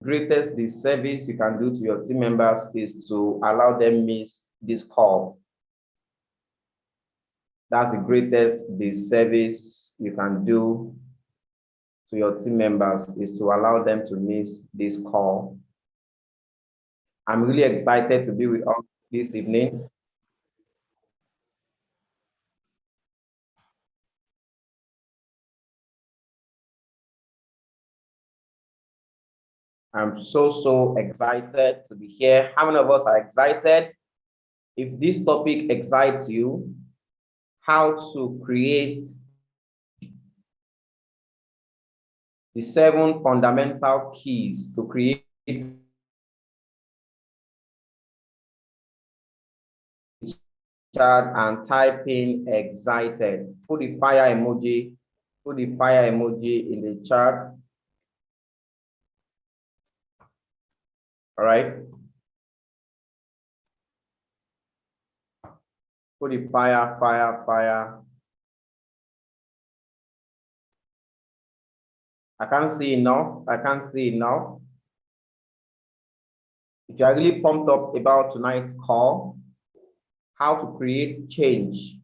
greatest disservice you can do to your team members is to allow them miss this call. That's the greatest disservice you can do to your team members, is to allow them to miss this call. I'm really excited to be with us this evening. I'm so excited to be here. How many of us are excited? If this topic excites you, how to create the 7 fundamental keys to create chat and type in excited. Put the fire emoji. Put the fire emoji in the chat. All right. Put the fire. I can't see enough. If you are really pumped up about tonight's call, how to create change,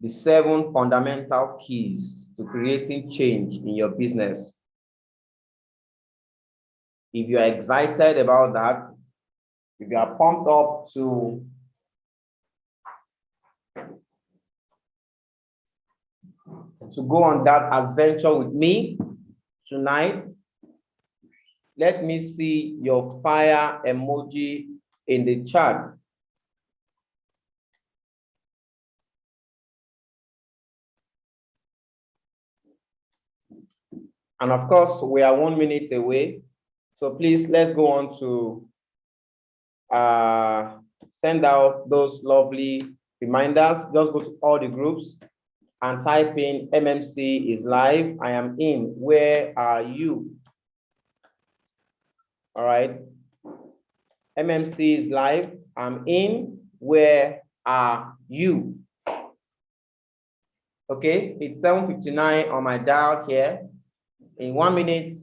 the 7 fundamental keys to creating change in your business. If you are excited about that, if you are pumped up to go on that adventure with me tonight, let me see your fire emoji in the chat. And of course, we are 1 minute away. So please, let's go on to send out those lovely reminders. Just go to all the groups and type in MMC is live. I am in. Where are you? All right. MMC is live. I'm in. Where are you? Okay, it's 7:59 on my dial here. In 1 minute,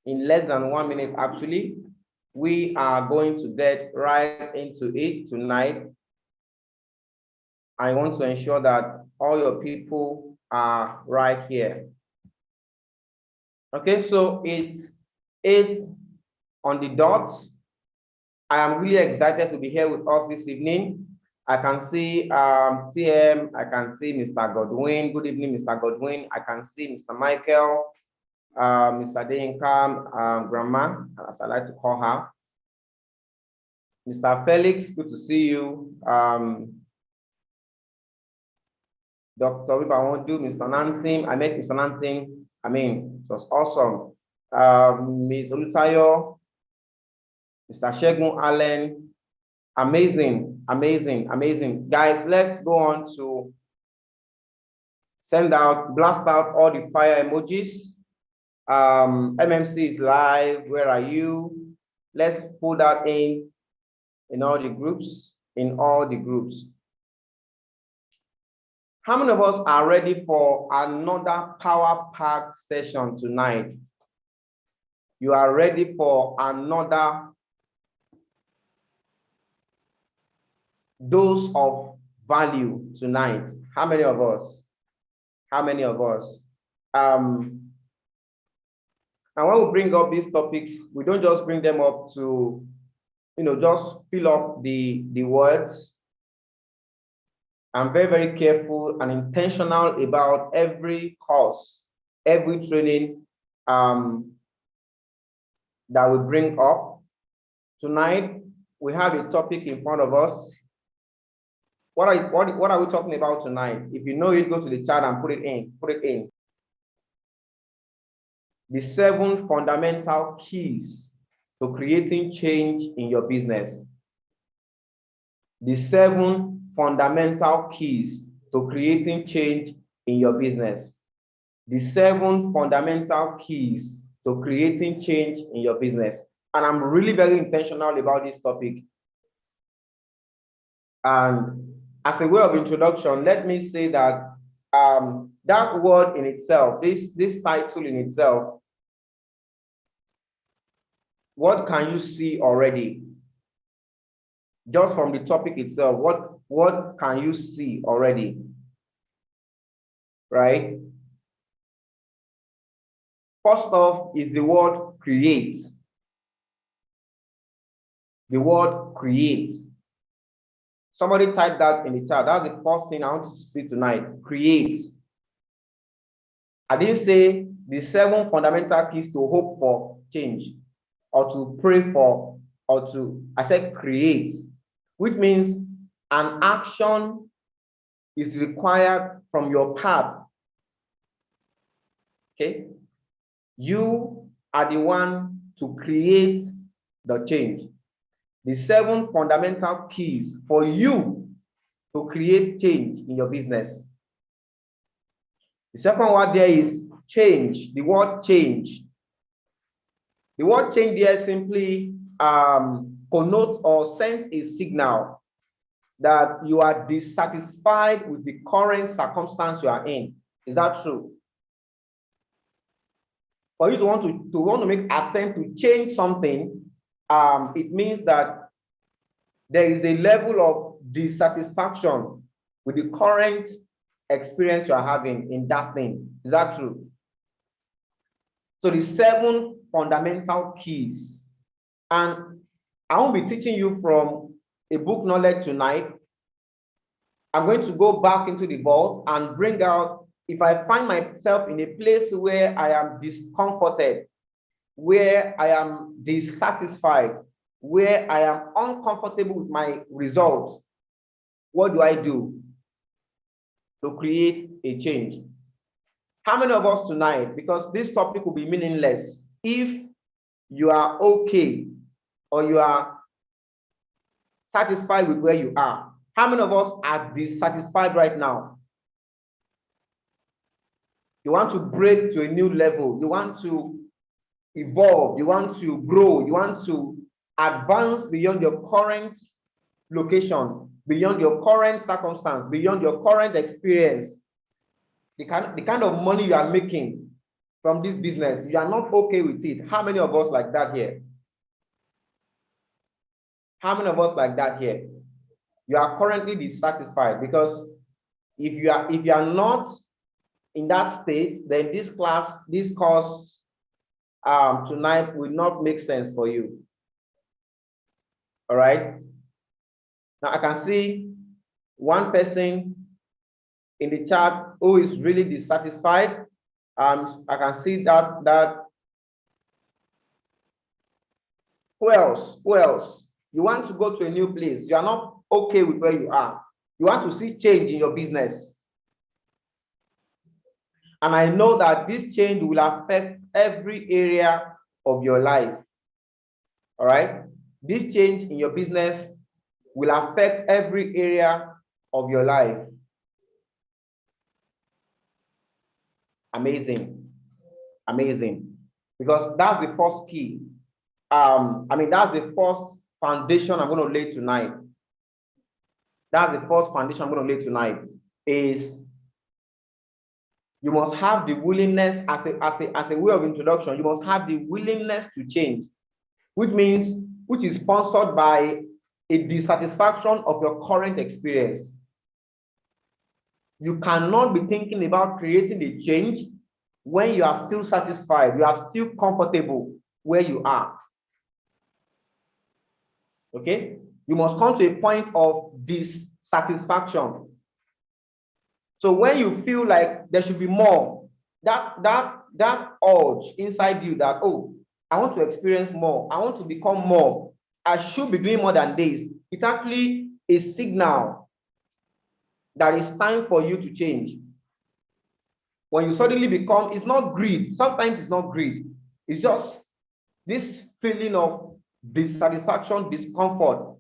in less than 1 minute, actually, we are going to get right into it tonight. I want to ensure that all your people are right here. Okay, so it's 8 on the dot. I am really excited to be here with us this evening. I can see TM, I can see Mr. Godwin. Good evening, Mr. Godwin. I can see Mr. Michael, Mr. Deyinkam, Grandma, as I like to call her. Mr. Felix, good to see you. Dr. Wibawodu, Mr. Nantim, I met Mr. Nantim. I mean, it was awesome. Ms. Olutayo, Mr. Shegun Allen, amazing. Guys, let's go on to blast out all the fire emojis. MMC is live. Where are you? Let's put that in all the groups. How many of us are ready for another power-packed session tonight? You are ready for another dose of value tonight? How many of us? And when we bring up these topics, we don't just bring them up to, just fill up the words. I'm very careful and intentional about every course, every training that we bring up. Tonight, we have a topic in front of us. What are we talking about tonight? If you know it, go to the chat and put it in. The 7 fundamental keys to creating change in your business. The 7 fundamental keys to creating change in your business. The 7 fundamental keys to creating change in your business. And I'm really very intentional about this topic. And as a way of introduction, let me say that that word in itself, this title in itself, What can you see already? Just from the topic itself, what can you see already? Right? First off is the word create. The word create. Somebody type that in the chat. That's the first thing I want you to see tonight. Create. I didn't say the 7 fundamental keys to hope for change or to pray for or to, I said create, which means an action is required from your part. Okay? You are the one to create the change. The 7 fundamental keys for you to create change in your business. The second word there is change. The word change. The word change there simply connotes or sends a signal that you are dissatisfied with the current circumstance you are in. Is that true? For you to want to make attempt to change something, it means that there is a level of dissatisfaction with the current experience you are having in that thing. Is that true? So the 7 fundamental keys, and I won't be teaching you from a book knowledge tonight. I'm going to go back into the vault and bring out, if I find myself in a place where I am discomforted, where I am dissatisfied, where I am uncomfortable with my results, what do I do to create a change? How many of us tonight, because this topic will be meaningless if you are okay or you are satisfied with where you are. How many of us are dissatisfied right now? You want to break to a new level. You want to evolve. You want to grow. You want to advance beyond your current location, beyond your current circumstance, beyond your current experience. The kind of money you are making from this business, you are not okay with it. How many of us like that here? How many of us like that here? You are currently dissatisfied, because if you are not in that state, then this course tonight will not make sense for you. All right. Now I can see one person in the chat who is really dissatisfied. I can see that. Who else? Who else? You want to go to a new place. You are not okay with where you are. You want to see change in your business. And I know that this change will affect every area of your life. All right? This change in your business will affect every area of your life. Amazing. Amazing. Because that's the first key. That's the first foundation I'm going to lay tonight. That's the first foundation I'm going to lay tonight, is you must have the willingness, as a way of introduction, you must have the willingness to change, which is sponsored by a dissatisfaction of your current experience. You cannot be thinking about creating a change when you are still satisfied, you are still comfortable where you are. Okay? You must come to a point of dissatisfaction. So when you feel like there should be more, that urge inside you that, oh, I want to experience more, I want to become more, I should be doing more than this, it's actually a signal that it's time for you to change. When you suddenly become, it's not greed. Sometimes it's not greed. It's just this feeling of dissatisfaction, discomfort.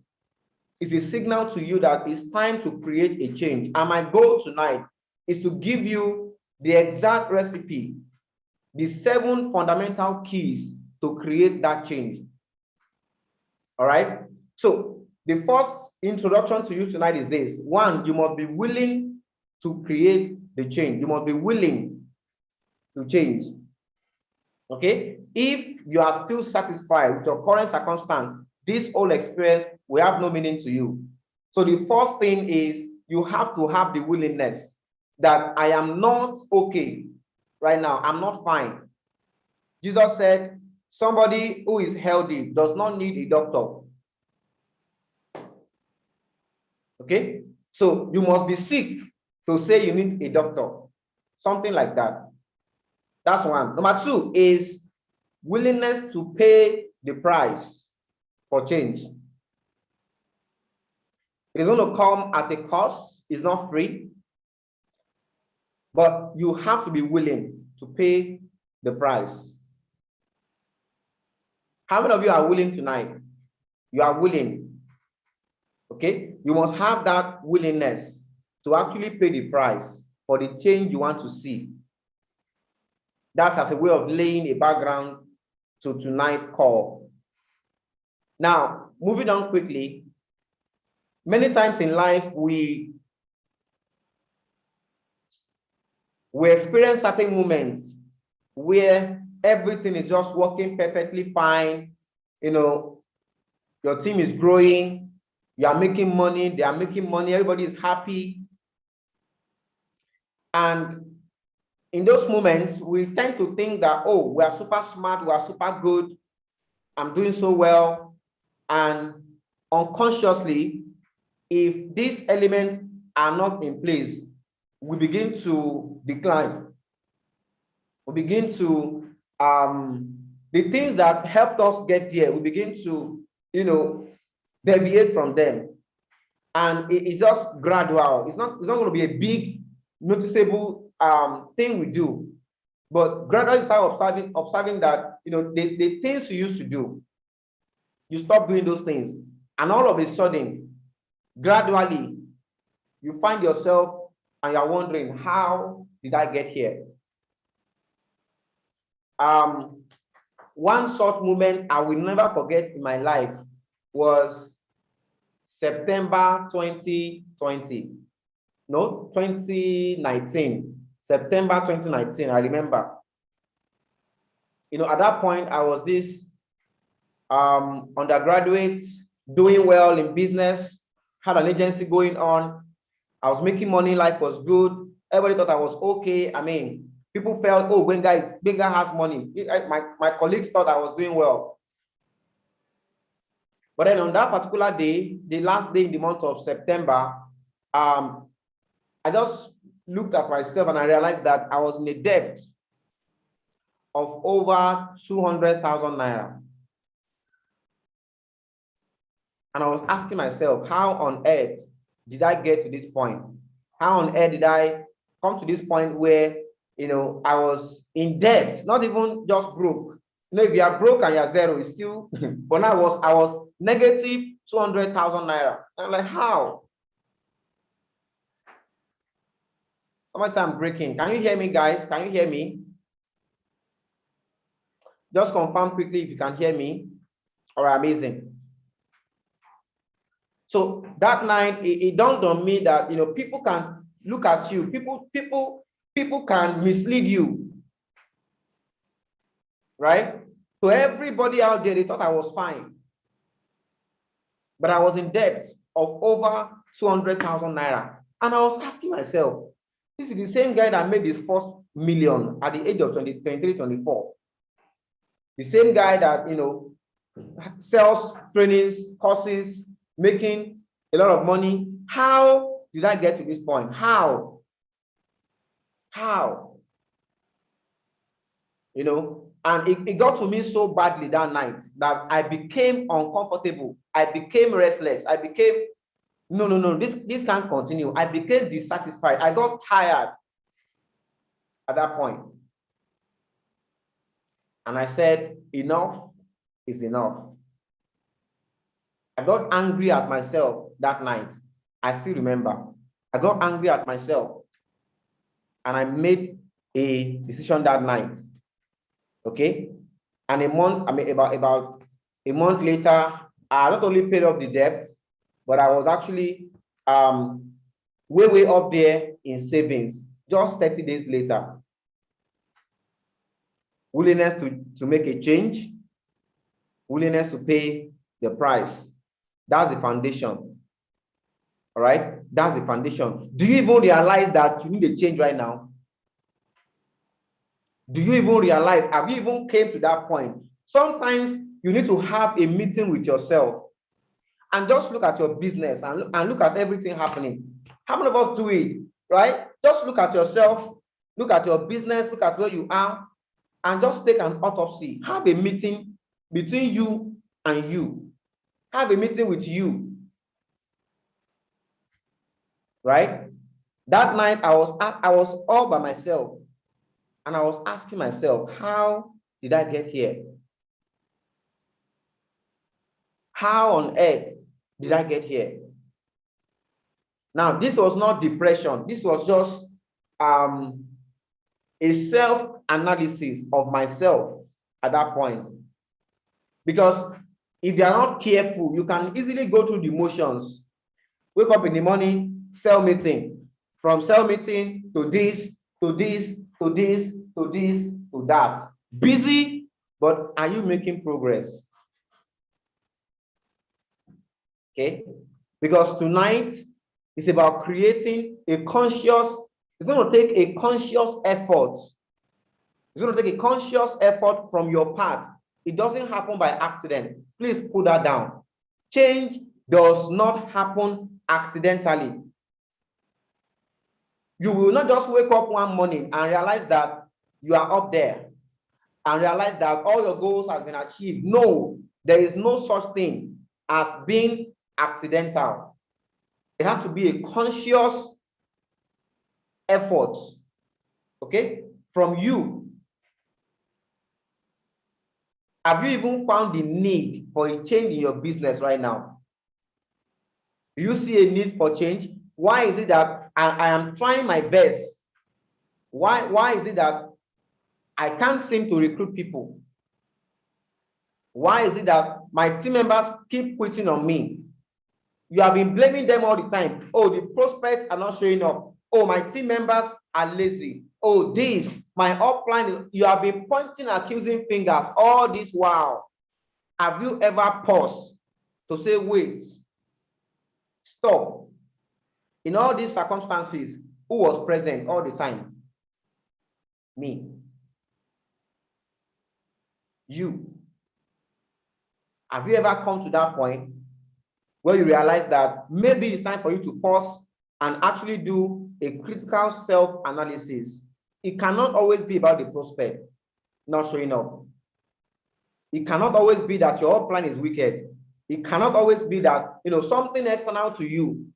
It's a signal to you that it's time to create a change. And my goal tonight is to give you the exact recipe, the 7 fundamental keys to create that change. All right? So the first introduction to you tonight is this. 1, you must be willing to create the change. You must be willing to change. Okay, if you are still satisfied with your current circumstance, this whole experience will have no meaning to you. So the first thing is you have to have the willingness that I am not okay right now. I'm not fine. Jesus said, somebody who is healthy does not need a doctor. Okay, so you must be sick to say you need a doctor, something like that. That's one. Number two is willingness to pay the price for change. It is going to come at a cost. It's not free, but you have to be willing to pay the price. How many of you are willing tonight? You are willing. Okay, you must have that willingness to actually pay the price for the change you want to see. That's as a way of laying a background to tonight's call. Now, moving on quickly, many times in life we experience certain moments where everything is just working perfectly fine. You know, your team is growing, you are making money, they are making money, everybody is happy. And in those moments, we tend to think that, oh, we are super smart, we are super good, I'm doing so well. And unconsciously, if these elements are not in place, we begin to decline. We begin to, the things that helped us get there, we begin to, deviate from them. And it's just gradual. It's not going to be a big, noticeable thing we do. But gradually start observing that, the things you used to do, you stop doing those things. And all of a sudden, gradually, you find yourself and you're wondering, how did I get here? One such moment I will never forget in my life was September 2020. No, 2019. September 2019, I remember. At that point, I was this undergraduate, doing well in business, had an agency going on. I was making money, life was good. Everybody thought I was okay. I mean, people felt, oh, when guy has money. My colleagues thought I was doing well. But then on that particular day, the last day in the month of September, I just looked at myself and I realized that I was in a debt of over 200,000 naira. And I was asking myself, how on earth did I get to this point? How on earth did I come to this point where, I was in debt, not even just broke. If you are broke and you're zero, it's still, but I was negative 200,000 naira. I'm like, how? Somebody say I'm breaking. Can you hear me, guys? Can you hear me? Just confirm quickly if you can hear me. All right, amazing. So that night, it dawned on me that people can look at you. People can mislead you, right? So everybody out there, they thought I was fine, but I was in debt of over 200,000 naira, and I was asking myself, this is the same guy that made his first million at the age of 23, 24. The same guy that sells trainings, courses, making a lot of money. How did I get to this point? How? And it got to me so badly that night that I became uncomfortable. I became restless. I became, no, this can't continue. I became dissatisfied. I got tired at that point. And I said, enough is enough. I got angry at myself that night. I still remember. I got angry at myself. And I made a decision that night. Okay? And about a month later, I not only paid off the debt, but I was actually way up there in savings just 30 days later. willingness to make a change, willingness to pay the price. That's the foundation. All right, that's the foundation. Do you even realize that you need a change right now? Do you even realize? Have you even came to that point? Sometimes you need to have a meeting with yourself and just look at your business and look at everything happening. How many of us do it, right? Just look at yourself, look at your business, look at where you are, and just take an autopsy. Have a meeting between you and you. Have a meeting with you. Right? That night I was all by myself, and I was asking myself, how did I get here? How on earth did I get here? Now, this was not depression. This was just a self-analysis of myself at that point. Because if you are not careful, you can easily go through the motions. Wake up in the morning, cell meeting. From cell meeting to this, to this, to this, to this, to that. Busy, but are you making progress? Okay? Because tonight is about creating a conscious, it's going to take a conscious effort. It's going to take a conscious effort from your part. It doesn't happen by accident. Please put that down. Change does not happen accidentally. You will not just wake up one morning and realize that you are up there and realize that all your goals have been achieved. No, there is no such thing as being accidental. It has to be a conscious effort, okay, from you. Have you even found the need for a change in your business right now? Do you see a need for change? Why is it that I am trying my best? Why is it that I can't seem to recruit people? Why is it that my team members keep quitting on me? You have been blaming them all the time. Oh, the prospects are not showing up. Oh, my team members are lazy. Oh, this, my upline, you have been pointing accusing fingers all this while. Have you ever paused to say, wait, stop? In all these circumstances, who was present all the time? Me. You. Have you ever come to that point where you realize that maybe it's time for you to pause and actually do a critical self-analysis? It cannot always be about the prospect not showing up. It cannot always be that your plan is wicked. It cannot always be that, something external to you.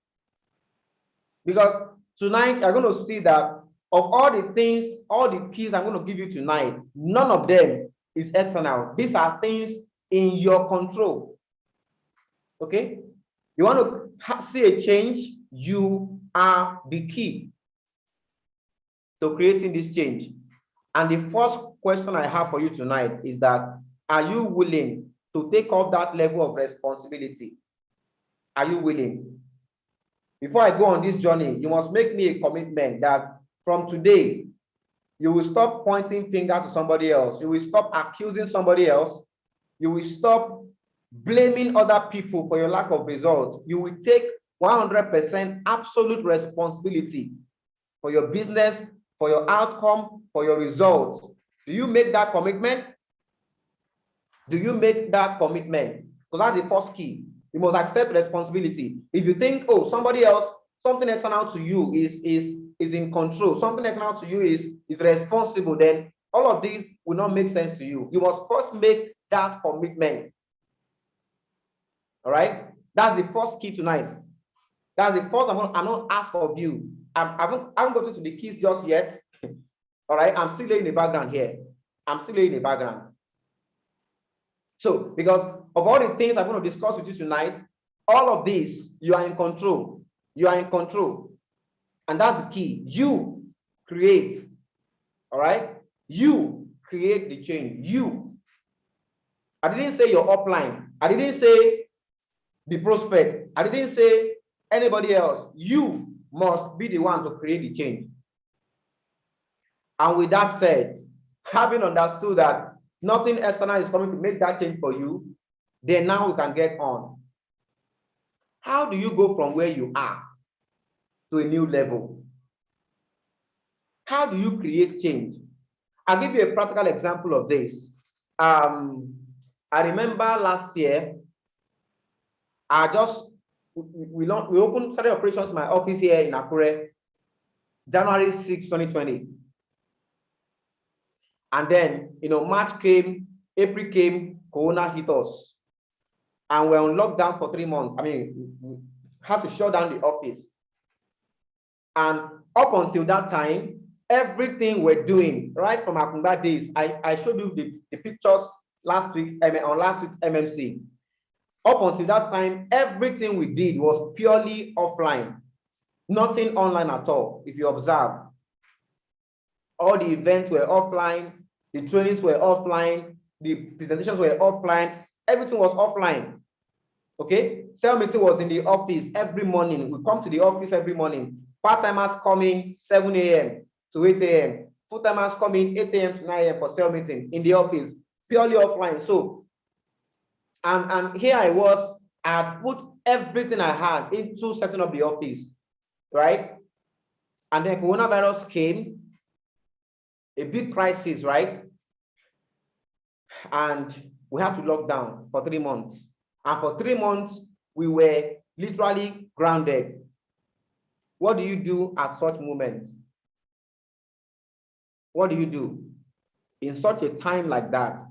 Because tonight, you're going to see that of all the things, all the keys I'm going to give you tonight, none of them is external. These are things in your control. Okay? You want to see a change, you are the key to creating this change. And the first question I have for you tonight is that, are you willing to take up that level of responsibility? Are you willing? Before I go on this journey, you must make me a commitment that from today, you will stop pointing finger to somebody else. You will stop accusing somebody else. You will stop blaming other people for your lack of results. You will take 100% absolute responsibility for your business, for your outcome, for your results. Do you make that commitment? Do you make that commitment? Because that's the first key. You must accept responsibility. If you think, oh, somebody else, something external to you is in control, something external to you is responsible, then all of these will not make sense to you. You must first make that commitment. All right? That's the first key tonight. That's the first I'm not ask of you. I haven't gotten to the keys just yet. All right? I'm still laying the background here. I'm still laying the background. So, because of all the things I'm going to discuss with you tonight, all of these, you are in control. You are in control. And that's the key. You create. All right? You create the change. You. I didn't say your upline. I didn't say the prospect. I didn't say anybody else. You must be the one to create the change. And with that said, Having understood that nothing external is coming to make that change for you, then now we can get on. How do you go from where you are to a new level? How do you create change? I'll give you a practical example of this. I remember last year, we started operations in my office here in Akure, January 6, 2020. And then, March came, April came, Corona hit us. And we're on lockdown for 3 months. I mean, we had to shut down the office. And up until that time, everything we're doing, right from Akumba days, I showed you the pictures last week on last week MMC. Up until that time, everything we did was purely offline, nothing online at all. If you observe, all the events were offline, the trainings were offline, the presentations were offline, everything was offline. Okay, sales meeting was in the office every morning. We come to the office every morning. Part-timers coming 7 a.m. to 8 a.m. Full-timers coming 8 a.m. to 9 a.m. for sales meeting in the office, purely offline. So, and here I was, I had put everything I had into setting up the office, right? And then coronavirus came, a big crisis, right? And we had to lock down for 3 months. And for 3 months, we were literally grounded. What do you do at such moments? What do you do in such a time like that,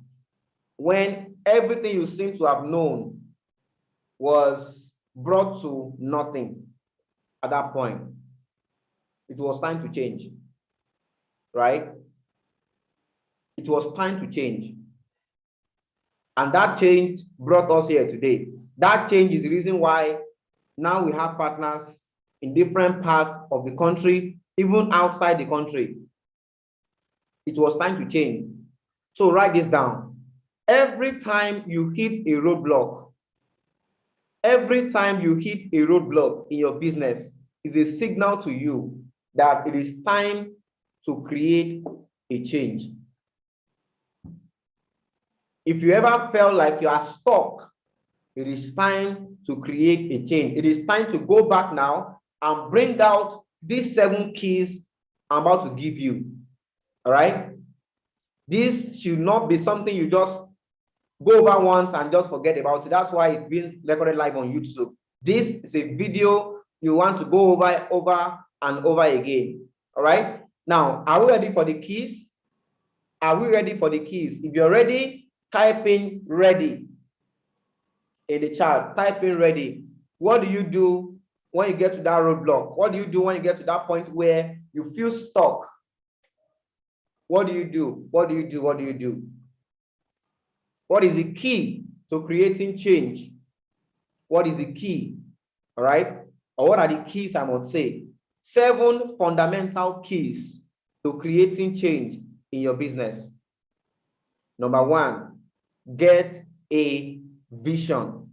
when everything you seem to have known was brought to nothing at that point? It was time to change, right? It was time to change. And that change brought us here today. That change is the reason why now we have partners in different parts of the country, even outside the country. It was time to change. So write this down. Every time you hit a roadblock, every time you hit a roadblock in your business is a signal to you that it is time to create a change. If you ever felt like you are stuck, it is time to create a change. It is time to go back now and bring out these 7 keys I'm about to give you. All right? This should not be something you just go over once and just forget about it. That's why it's being recorded live on YouTube. This is a video you want to go over and over again. All right? Now, are we ready for the keys? Are we ready for the keys? If you're ready, type in ready in the chat. Type in ready. What do you do when you get to that roadblock? What do you do when you get to that point where you feel stuck? What do you do? What do you do? What do you do? What is the key to creating change? What is the key? All right? Or what are the keys I must say? 7 fundamental keys to creating change in your business. Number 1, get a vision.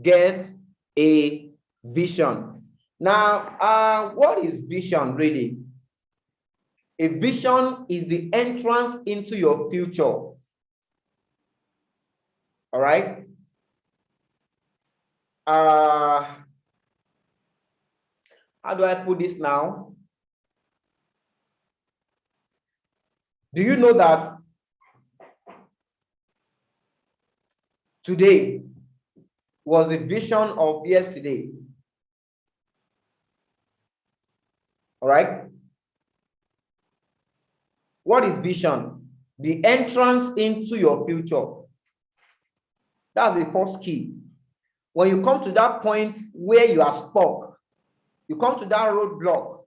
Get a vision. Now, what is vision really? A vision is the entrance into your future. All right? How do I put this now? Do you know that today was a vision of yesterday? All right? What is vision? The entrance into your future. That's the first key. When you come to that point where you are stuck, you come to that roadblock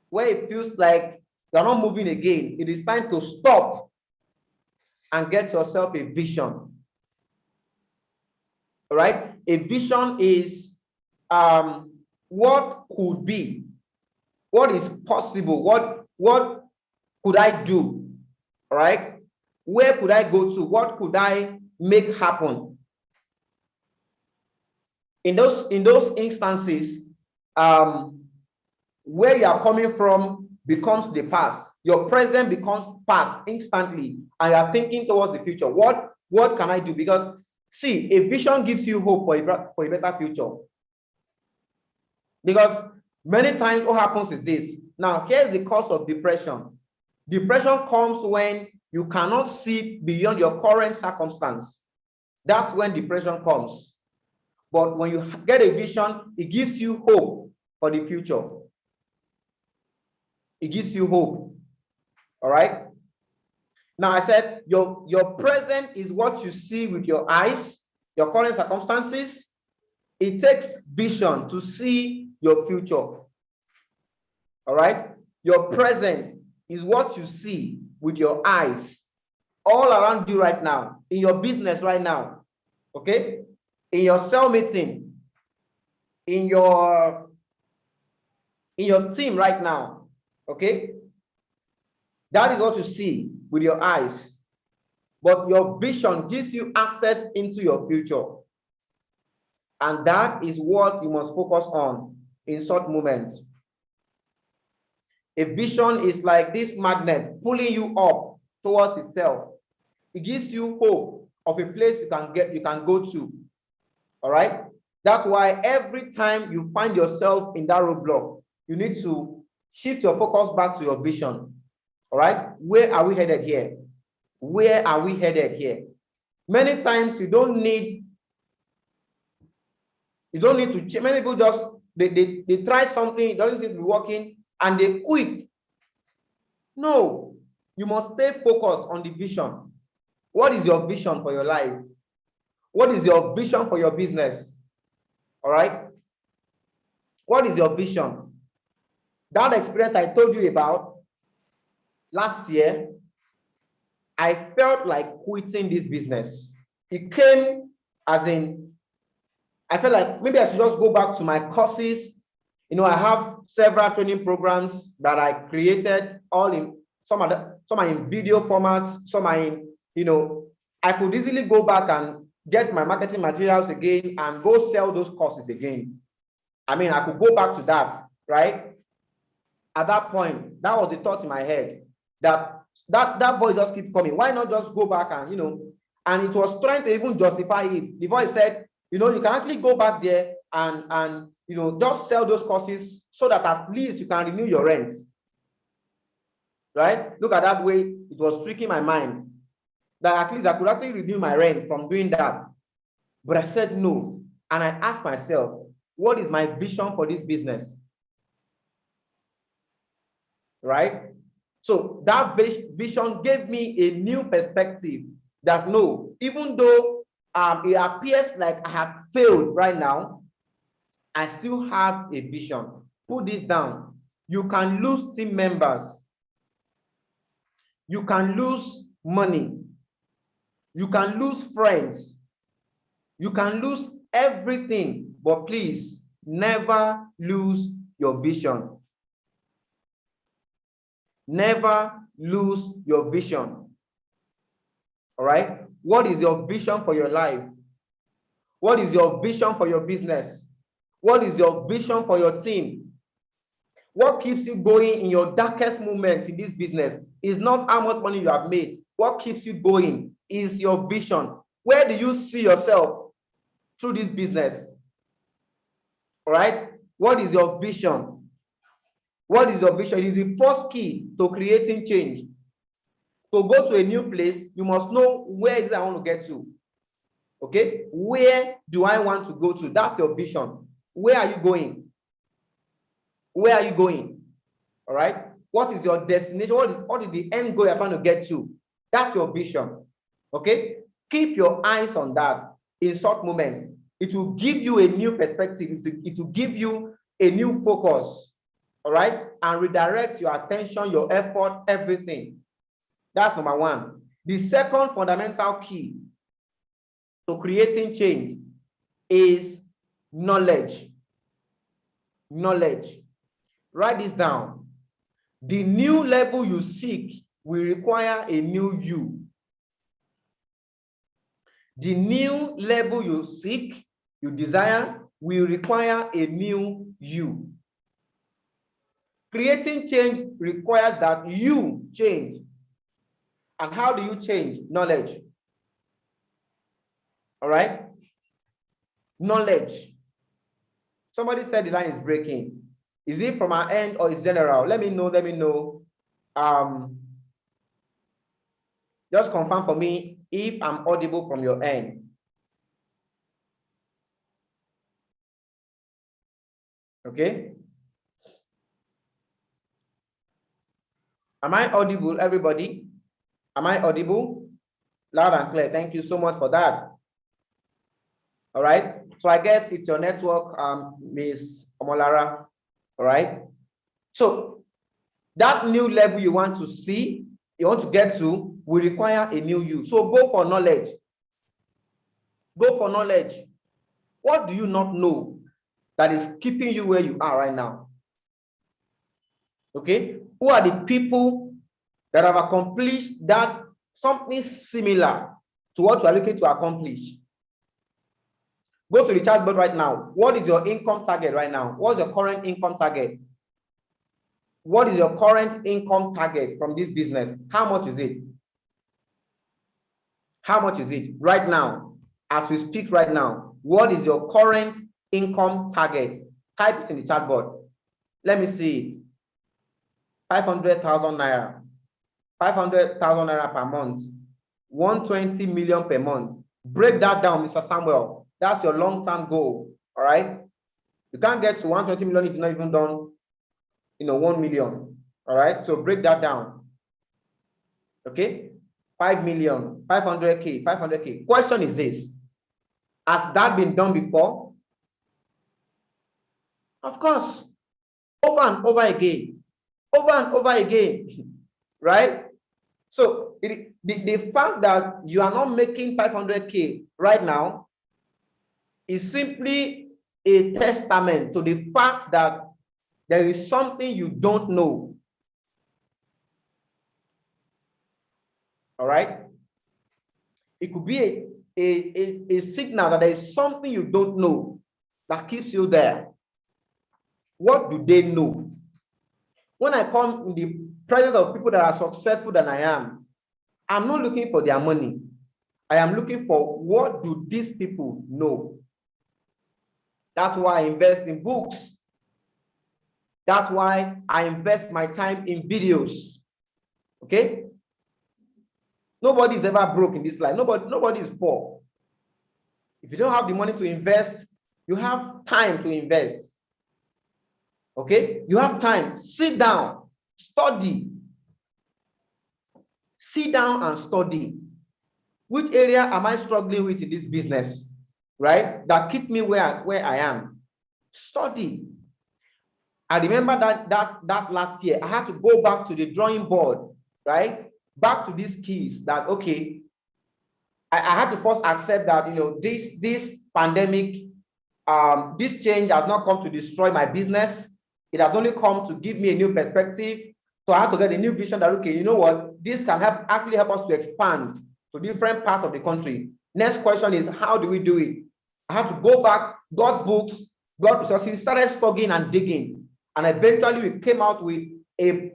where it feels like you're not moving again, it is time to stop and get yourself a vision. All right? A vision is what could be, what is possible, what could I do? All right? Where could I go to? What could I make happen? In those instances, where you are coming from becomes the past. Your present becomes past instantly, and you are thinking towards the future. What can I do? Because see, a vision gives you hope for a better future. Because many times what happens is this. Now, here's the cause of depression. Depression comes when you cannot see beyond your current circumstance. That's when depression comes. But when you get a vision, it gives you hope for the future. It gives you hope. All right. Now I said your present is what you see with your eyes, your current circumstances. It takes vision to see your future. All right. Your present is what you see with your eyes all around you right now, in your business right now. Okay. In your cell meeting, in your team right now. Okay. That is what you see with your eyes. But your vision gives you access into your future. And that is what you must focus on in such moments. A vision is like this magnet pulling you up towards itself. It gives you hope of a place you can go to. All right. That's why every time you find yourself in that roadblock, you need to shift your focus back to your vision. All right. Where are we headed here? Where are we headed here? Many times you don't need to change. Many people just they try something, it doesn't seem to be working, and they quit. No, you must stay focused on the vision. What is your vision for your life? What is your vision for your business? All right. What is your vision? That experience I told you about last year, I felt like quitting this business. It came as in, I felt like maybe I should just go back to my courses. You know, I have several training programs that I created, all in some are in video formats, some are in, you know, I could easily go back and get my marketing materials again and go sell those courses again. I mean, I could go back to that, right? At that point, that was the thought in my head, that voice just keep coming. Why not just go back and, you know, and it was trying to even justify it. The voice said, you know, you can actually go back there and you know, just sell those courses so that at least you can renew your rent. Right? Look at that way, it was tricking my mind that at least I could actually renew my rent from doing that. But I said no. And I asked myself, what is my vision for this business? Right? So that vision gave me a new perspective that no, even though it appears like I have failed right now, I still have a vision. Put this down. You can lose team members. You can lose money. You can lose friends. You can lose everything, but please never lose your vision. Never lose your vision. All right? What is your vision for your life? What is your vision for your business? What is your vision for your team? What keeps you going in your darkest moment in this business is not how much money you have made. What keeps you going is your vision. Where do you see yourself through this business? All right? What is your vision? What is your vision? It is the first key to creating change. To go to a new place, you must know where is I want to get to. Okay? Where do I want to go to? That's your vision. Where are you going? Where are you going? All right? What is your destination? What is the end goal you're trying to get to? That's your vision. Okay? Keep your eyes on that in short moment. It will give you a new perspective. It will give you a new focus. All right? And redirect your attention, your effort, everything. That's number one. The second fundamental key to creating change is knowledge. Knowledge. Write this down. The new level you seek will require a new you. The new level you seek, you desire, will require a new you. Creating change requires that you change. And how do you change? Knowledge. All right? Knowledge. Somebody said the line is breaking. Is it from our end or is general? Let me know. Let me know. Just confirm for me if I'm audible from your end. Okay. Am I audible, everybody? Am I audible? Loud and clear. Thank you so much for that. All right. So I guess it's your network, Ms. Omolara. All right. So that new level you want to see, you want to get to, will require a new you. So go for knowledge. Go for knowledge. What do you not know that is keeping you where you are right now? Okay. Who are the people that have accomplished that something similar to what you are looking to accomplish? Go to the chat board right now. What is your income target right now? What's your current income target? What is your current income target from this business? How much is it? How much is it right now? As we speak right now, what is your current income target? Type it in the chat board. Let me see it. 500,000 naira. 500,000 naira per month. 120 million per month. Break that down, Mr. Samuel. That's your long-term goal. All right. You can't get to 120 million if you're not even done, 1 million. All right. So break that down. Okay. 5 million, 500K, 500K. Question is this: has that been done before? Of course. Over and over again. Over and over again. Right? So the fact that you are not making 500K right now is simply a testament to the fact that there is something you don't know. All right? It could be a signal that there is something you don't know that keeps you there. What do they know? When I come in the presence of people that are successful than I am, I'm not looking for their money. I am looking for what do these people know. That's why I invest in books. That's why I invest my time in videos. Okay? Nobody is ever broke in this life. Nobody is poor. If you don't have the money to invest, you have time to invest. Okay? You have time. Sit down, study. Sit down and study. Which area am I struggling with in this business? Right? That keep me where I am. Study. I remember that last year, I had to go back to the drawing board, right? Back to these keys that, okay, I had to first accept that, this pandemic, this change has not come to destroy my business. It has only come to give me a new perspective. So I had to get a new vision that, okay, you know what? This can actually help us to expand to different parts of the country. Next question is, how do we do it? I had to go back, got books, got resources, started studying and digging. And eventually we came out with a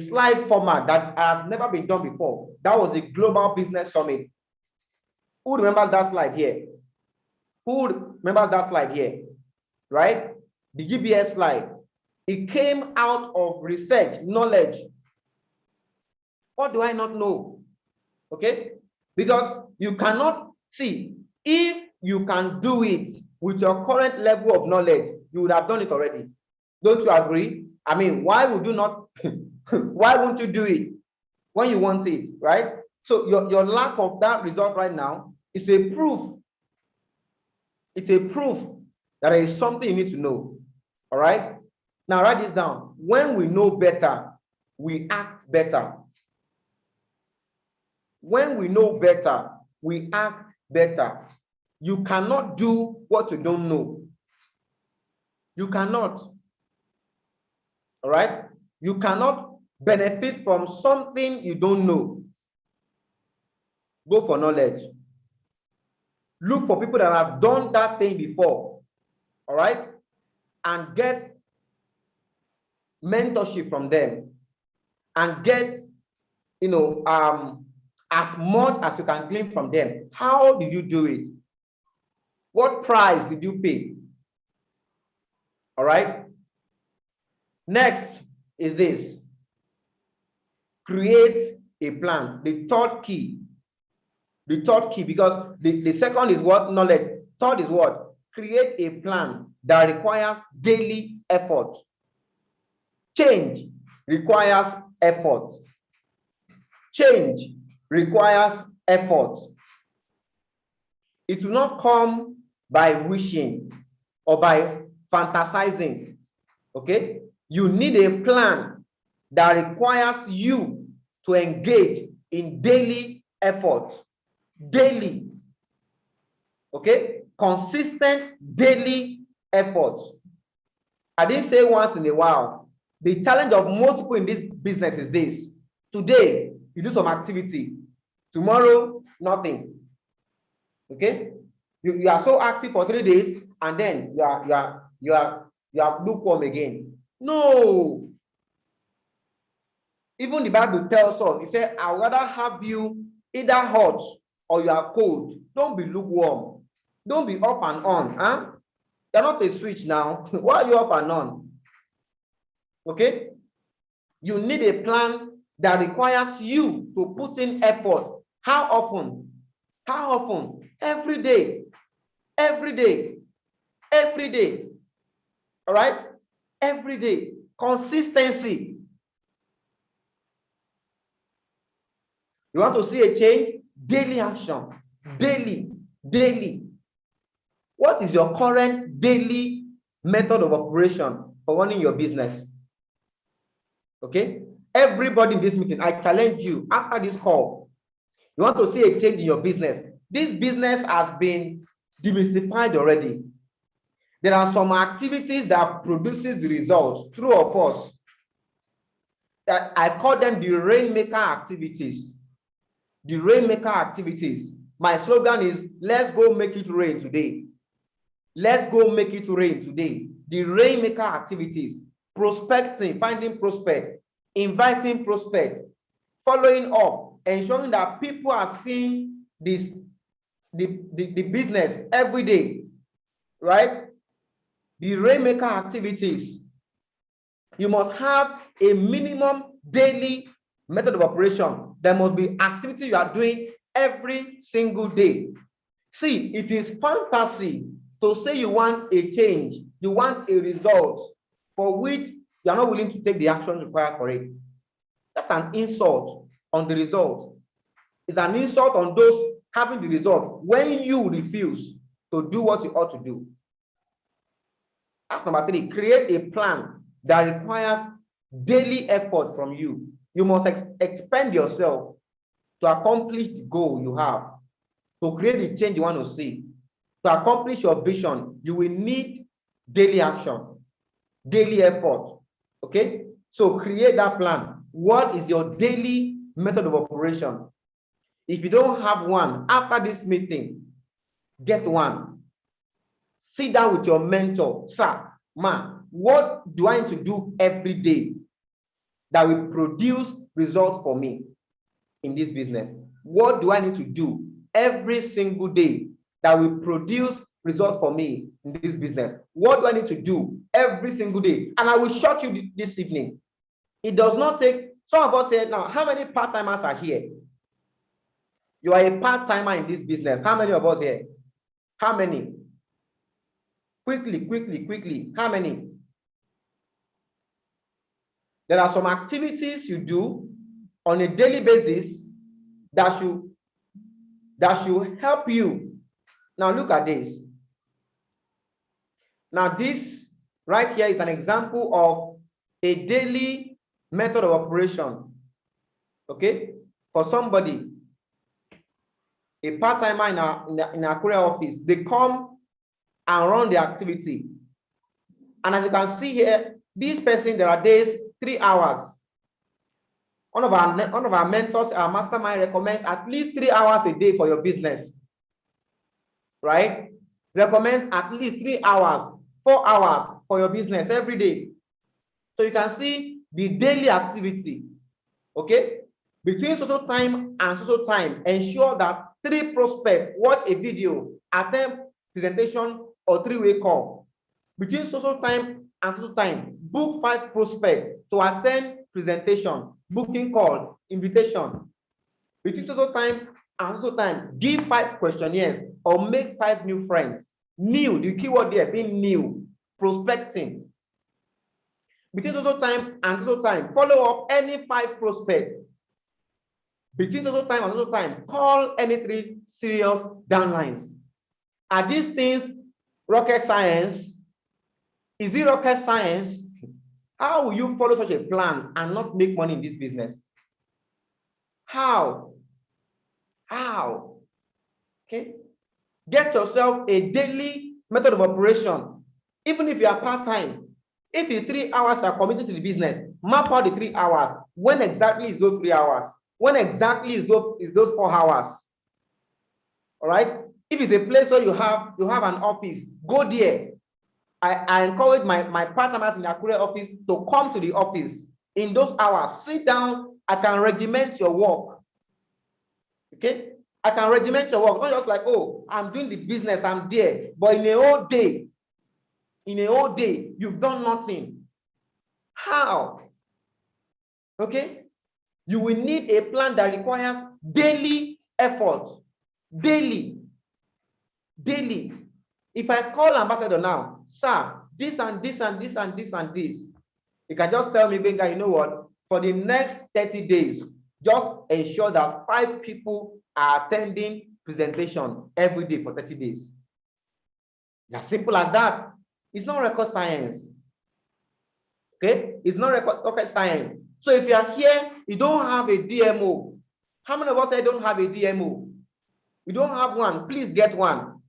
slide format that has never been done before. That was a global business summit. Who remembers that slide here? Who remembers that slide here? Right? The GBS slide. It came out of research, knowledge. What do I not know? Okay? Because you cannot see, if you can do it with your current level of knowledge, you would have done it already. Don't you agree? I mean, why would you not? Why won't you do it when you want it, right? So your lack of that result right now is a proof. It's a proof that there is something you need to know. All right? Now write this down. When we know better, we act better. When we know better, we act better. You cannot do what you don't know. You cannot. All right? You cannot benefit from something you don't know. Go for knowledge. Look for people that have done that thing before. All right? And get mentorship from them and get, as much as you can glean from them. How did you do it? What price did you pay? All right. Next is this. Create a plan. The third key. The third key, because the second is what? Knowledge. Third is what? Create a plan that requires daily effort. Change requires effort. Change requires effort. It will not come by wishing or by fantasizing. Okay? You need a plan that requires you to engage in daily effort. Daily. Okay? Consistent daily effort. I didn't say once in a while. The challenge of most people in this business is this. Today, you do some activity. Tomorrow, nothing. Okay? You are so active for 3 days, and then you are lukewarm again. No. Even the Bible tells us, it said, I'd rather have you either hot or you are cold. Don't be lukewarm. Don't be off and on. Huh? You're not a switch now. Why are you off and on? Okay? You need a plan that requires you to put in effort. How often? How often? Every day. Every day. Every day. All right? Every day. Consistency. You want to see a change? Daily action. Daily. Daily. What is your current daily method of operation for running your business? Okay? Everybody in this meeting, I challenge you after this call. You want to see a change in your business. This business has been demystified already. There are some activities that produces the results, true or false. I call them the Rainmaker Activities. The Rainmaker Activities. My slogan is, let's go make it rain today. Let's go make it rain today. The Rainmaker Activities. Prospecting, finding prospect, inviting prospect, following up, ensuring that people are seeing this, the business every day, right? The Rainmaker Activities. You must have a minimum daily method of operation. There must be activity you are doing every single day. See, it is fantasy to say you want a change, you want a result for which you are not willing to take the action required for it. That's an insult on the result. It's an insult on those having the result when you refuse to do what you ought to do. That's number 3. Create a plan that requires daily effort from you. You must expend yourself to accomplish the goal you have, to create the change you want to see. To accomplish your vision, you will need daily action, daily effort. Okay? So create that plan. What is your daily method of operation? If you don't have one, after this meeting, get one. Sit down with your mentor. Sir, ma, what do I need to do every day that will produce results for me in this business? What do I need to do every single day that will produce results for me in this business? What do I need to do every single day? And I will shock you this evening. It does not take, some of us say, now, how many part-timers are here? You are a part-timer in this business. How many of us here? How many? Quickly. How many? There are some activities you do on a daily basis that should help you. Now look at this. Now this right here is an example of a daily method of operation. Okay? For somebody, a part-timer in our career office, they come and run the activity. And as you can see here, this person, there are days, 3 hours. One of our mentors, our mastermind, recommends at least 3 hours a day for your business. Right? Recommend at least 3 hours, 4 hours for your business every day. So you can see the daily activity. Okay? Between social time and social time, ensure that 3 prospects watch a video, attend presentation, or 3-way call. Between social time and social time, book 5 prospects to attend presentation, booking call, invitation. Between social time and social time, give 5 questionnaires or make 5 new friends. New, the keyword there being new, prospecting. Between social time and social time, follow up any 5 prospects. Between social time and social time, call any 3 serious downlines. Are these things rocket science? Is it rocket science? How will you follow such a plan and not make money in this business? How? Okay. Get yourself a daily method of operation. Even if you are part-time, if it's 3 hours you are committed to the business, map out the 3 hours. When exactly is those 3 hours? When exactly is those 4 hours? All right. If it's a place where you have an office, go there. I encourage my part-timers in the Akure office to come to the office in those hours. Sit down. I can regiment your work. Okay, I can regiment your work. Not just like, oh, I'm doing the business, I'm there. But in a whole day, you've done nothing. How? Okay, you will need a plan that requires daily effort. Daily. If I call ambassador now, sir, this and this and this and this and this, you can just tell me, Benga, you know what? For the next 30 days, just ensure that 5 people are attending presentation every day for 30 days. It's as simple as that. It's not rocket science. Okay? It's not rocket science. So if you are here, you don't have a DMO. How many of us say don't have a DMO? You don't have one, please get one.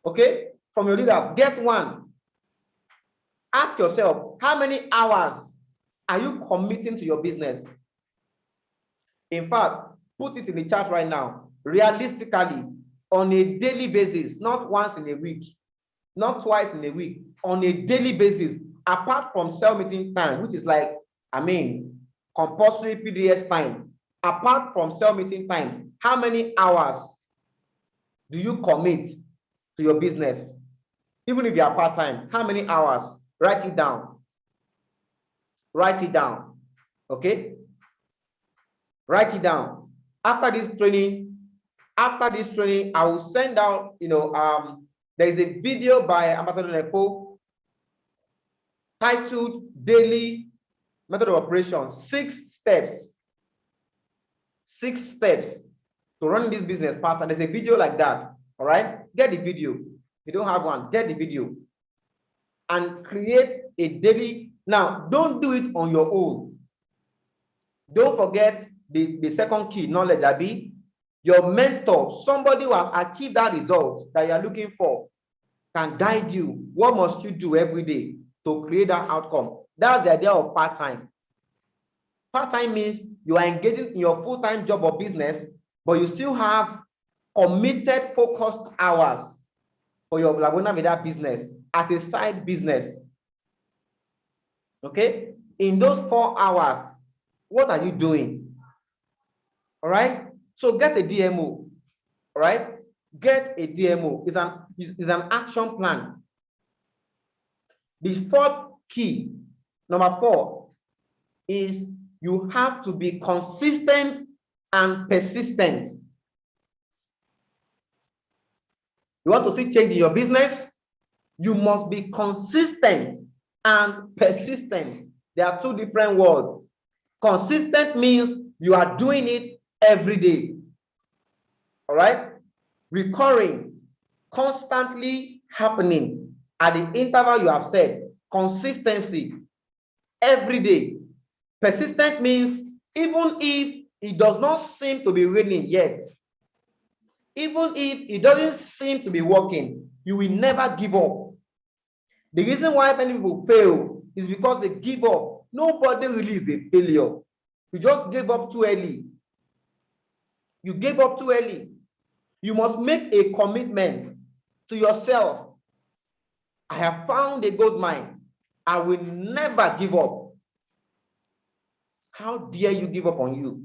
Okay? From your leaders, get one. Ask yourself, how many hours are you committing to your business? In fact, put it in the chat right now. Realistically, on a daily basis, not once in a week, not twice in a week, on a daily basis, apart from cell meeting time, which is like, compulsory PDS time, apart from cell meeting time, how many hours do you commit to your business? Even if you are part-time, how many hours? Write it down. Write it down. Okay? Write it down. After this training, I will send out, there is a video by Ambassador Nepo titled Daily Method of Operation, 6 steps. 6 steps to run this business part. There's a video like that. All right, get the video. If you don't have one, get the video and create a daily. Now, don't do it on your own. Don't forget the second key, knowledge, Abi. Your mentor, somebody who has achieved that result that you are looking for, can guide you. What must you do every day to create that outcome? That's the idea of part-time. Part-time means you are engaging in your full-time job or business, but you still have committed, focused hours for your Laguna Vida business as a side business. Okay? In those 4 hours, what are you doing? All right? So get a DMO. All right? Get a DMO. It's an action plan. The 4th key, number 4, is you have to be consistent and persistent. You want to see change in your business? You must be consistent and persistent. There are 2 different words. Consistent means you are doing it every day. All right? Recurring, constantly happening at the interval you have said. Consistency, every day. Persistent means even if it does not seem to be raining yet, even if it doesn't seem to be working, you will never give up. The reason why many people fail is because they give up. Nobody really is a failure. You just gave up too early. You gave up too early. You must make a commitment to yourself. I have found a gold mine. I will never give up. How dare you give up on you?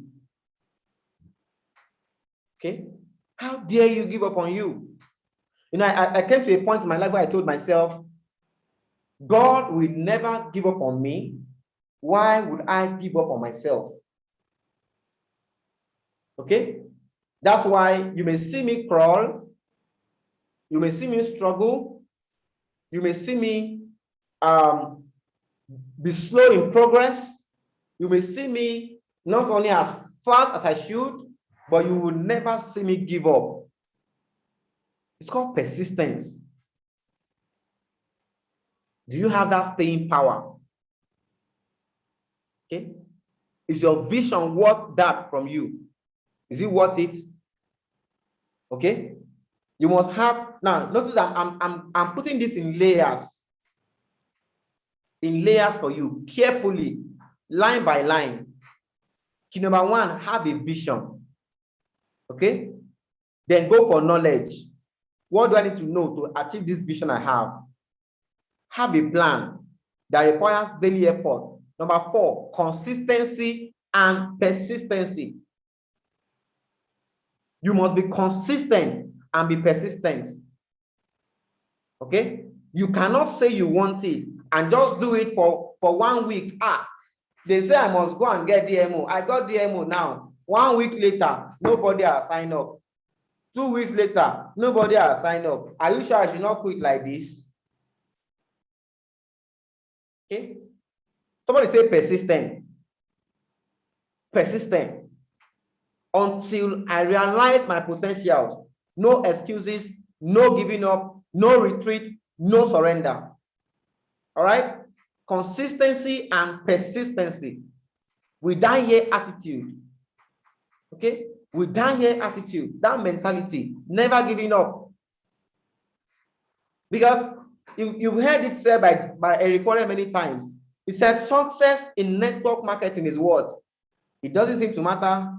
Okay? How dare you give up on you? You know, I came to a point in my life where I told myself, God will never give up on me. Why would I give up on myself? Okay? That's why you may see me crawl. You may see me struggle. You may see me be slow in progress. You may see me not only as fast as I should, but you will never see me give up. It's called persistence. Do you have that staying power? Okay. Is your vision worth that from you? Is it worth it? Okay. You must have, now notice I'm putting this in layers. In layers for you, carefully, line by line. Key number one, have a vision. Okay. Then go for knowledge. What do I need to know to achieve this vision I have? Have a plan that requires daily effort. Number four, consistency and persistency. You must be consistent and be persistent. Okay? You cannot say you want it and just do it for 1 week. They say I must go and get DMO. I got DMO now. 1 week later, nobody has signed up. 2 weeks later, nobody has signed up. Are you sure I should not quit like this? Okay? Somebody say persistent. Persistent. Until I realize my potentials. No excuses, no giving up, no retreat, no surrender. All right? Consistency and persistency. With that here attitude. Okay? With that here attitude, that mentality, never giving up. Because you've heard it said by Eric Warren many times. He said success in network marketing is what? It doesn't seem to matter.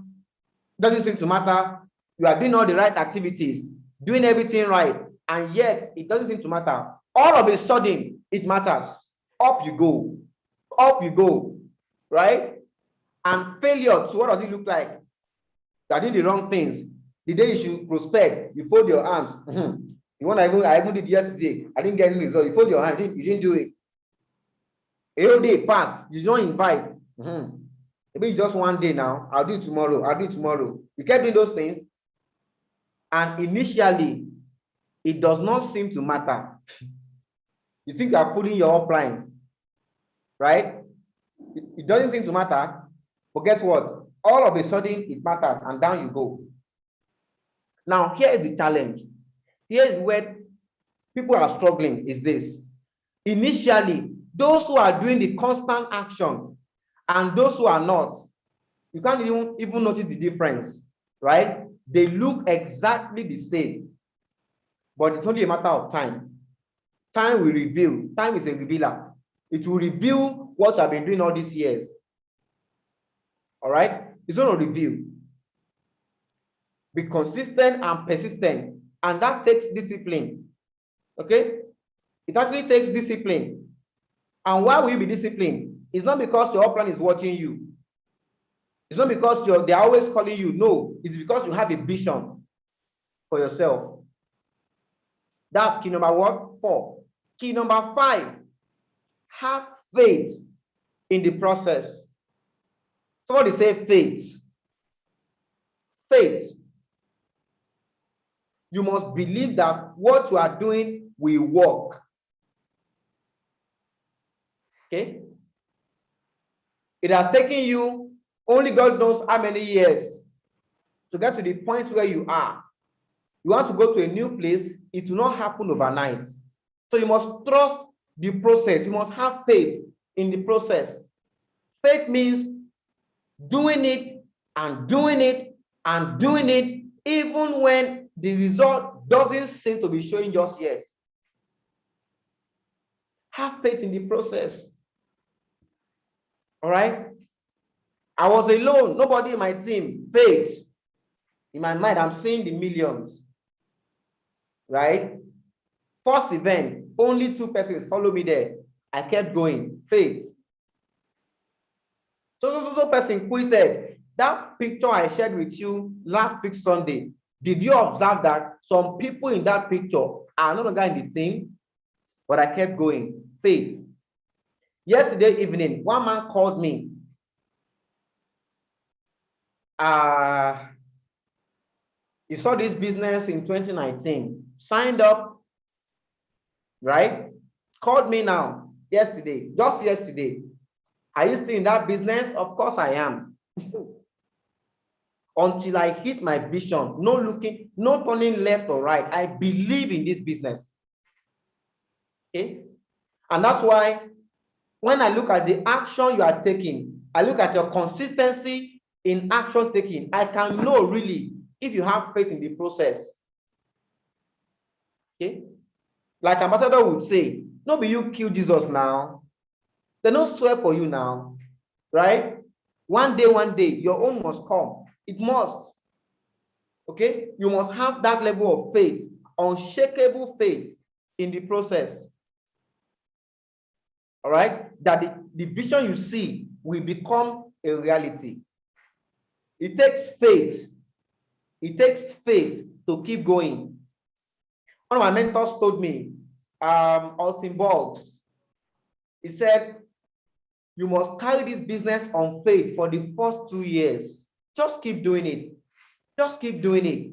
Doesn't seem to matter. You are doing all the right activities, doing everything right, and yet it doesn't seem to matter. All of a sudden, it matters. Up you go. Up you go. Right? And failure, so what does it look like? You are doing the wrong things. The day you should prospect, you fold your arms. You want I even did yesterday. I didn't get any result. You fold your hands, you didn't do it. A whole day passed, you don't invite. Maybe it's just 1 day now. I'll do it tomorrow. I'll do it tomorrow. You kept doing those things. And initially, it does not seem to matter. You think you are pulling your upline, right? It doesn't seem to matter. But guess what? All of a sudden, it matters, and down you go. Now, here is the challenge. Here is where people are struggling, is this. Initially, those who are doing the constant action and those who are not, you can't even notice the difference, right? They look exactly the same, but it's only a matter of time. Time will reveal. Time is a revealer. It will reveal what I've been doing all these years. All right? It's going to reveal. Be consistent and persistent, and that takes discipline. Okay? It actually takes discipline. And why will you be disciplined? It's not because your upline is watching you. It's not because they're always calling you. No, it's because you have a vision for yourself. That's key number 4. Key number 5, have faith in the process. Somebody say faith. Faith. You must believe that what you are doing will work. Okay? It has taken you only God knows how many years to get to the point where you are. You want to go to a new place, it will not happen overnight. So you must trust the process. You must have faith in the process. Faith means doing it and doing it and doing it, even when the result doesn't seem to be showing just yet. Have faith in the process. All right? I was alone, nobody in my team. Faith. In my mind, I'm seeing the millions. Right? First event, only 2 persons follow me there. I kept going. Faith. So person quitted. That picture I shared with you last week Sunday, did you observe that some people in that picture are no longer in the team? But I kept going. Faith. Yesterday evening, one man called me. He saw this business in 2019, signed up, right? Called me now, yesterday, just yesterday. Are you still in that business? Of course I am. Until I hit my vision, no looking, no turning left or right. I believe in this business. Okay? And that's why when I look at the action you are taking, I look at your consistency in action taking, I can know really if you have faith in the process. Okay? Like Ambassador would say, no be you kill Jesus now. They don't swear for you now, right? One day, your own must come. It must. Okay? You must have that level of faith, unshakable faith in the process. All right? That the vision you see will become a reality. It takes faith. It takes faith to keep going. One of my mentors told me, Alton Boggs, he said, you must carry this business on faith for the first 2 years. Just keep doing it. Just keep doing it.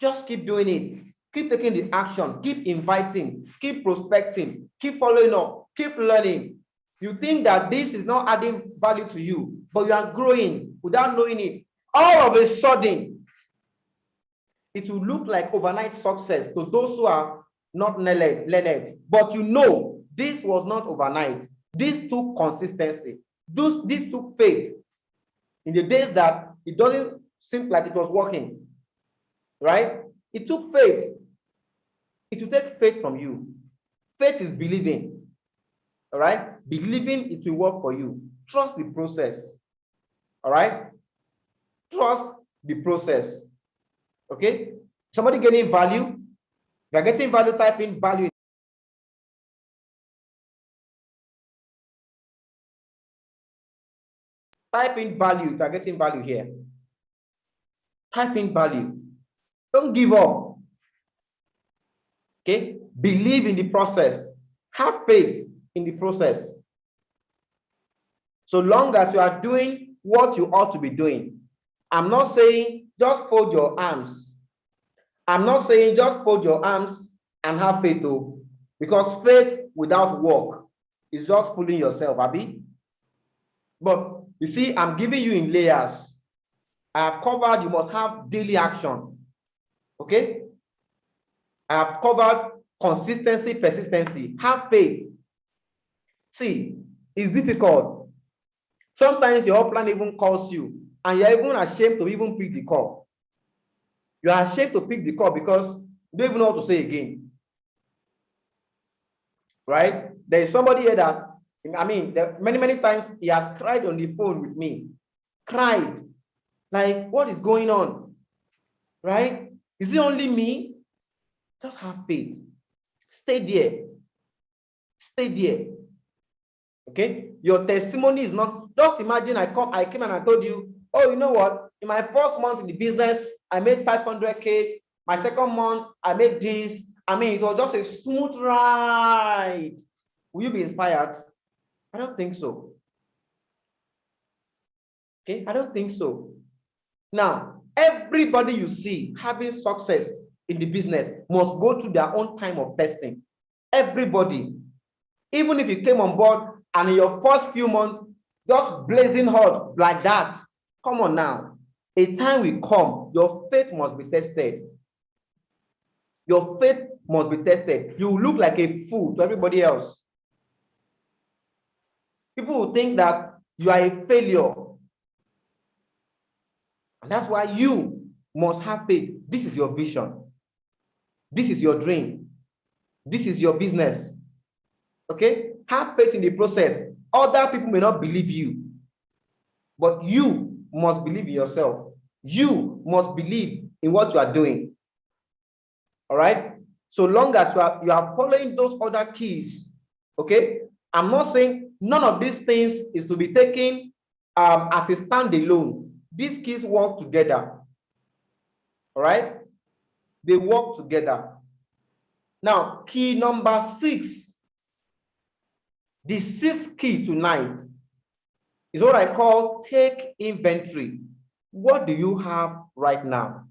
Just keep doing it. Keep taking the action. Keep inviting. Keep prospecting. Keep following up. Keep learning. You think that this is not adding value to you, but you are growing without knowing it. All of a sudden, it will look like overnight success to those who are not learned. But you know, this was not overnight. This took consistency. This took faith in the days that it doesn't seem like it was working, right? It took faith. It will take faith from you. Faith is believing, all right? Believing it will work for you. Trust the process, all right? Trust the process, okay? Somebody getting value? If you're getting value, type in value. Type in value if you're getting value here. Type in value. Don't give up. Okay? Believe in the process. Have faith in the process. So long as you are doing what you ought to be doing. I'm not saying just fold your arms. I'm not saying just fold your arms and have faith, though, because faith without work is just fooling yourself, Abby. But you see, I'm giving you in layers. I have covered, you must have daily action. Okay? I have covered consistency, persistency. Have faith. See, it's difficult. Sometimes your upline even calls you, and you're even ashamed to even pick the call. You are ashamed to pick the call because you don't even know what to say again. Right? There is somebody here that, I mean, many times he has cried on the phone with me. Cried. Like, what is going on? Right? Is it only me? Just have faith. Stay there. Stay there. Okay? Your testimony is not, just imagine I came and I told you, oh, you know what? In my first month in the business, I made 500K. My second month, I made this. I mean, it was just a smooth ride. Will you be inspired? I don't think so. Okay? I don't think so. Now, everybody you see having success in the business must go through their own time of testing. Everybody. Even if you came on board and in your first few months, just blazing hot like that, come on now. A time will come, your faith must be tested. Your faith must be tested. You look like a fool to everybody else. People will think that you are a failure. And that's why you must have faith. This is your vision. This is your dream. This is your business. Okay? Have faith in the process. Other people may not believe you, but you must believe in yourself. You must believe in what you are doing. All right? So long as you are following those other keys, okay? I'm not saying none of these things is to be taken as a standalone. These keys work together. All right? They work together. Now, key number 6, the 6th key tonight is what I call take inventory. What do you have right now?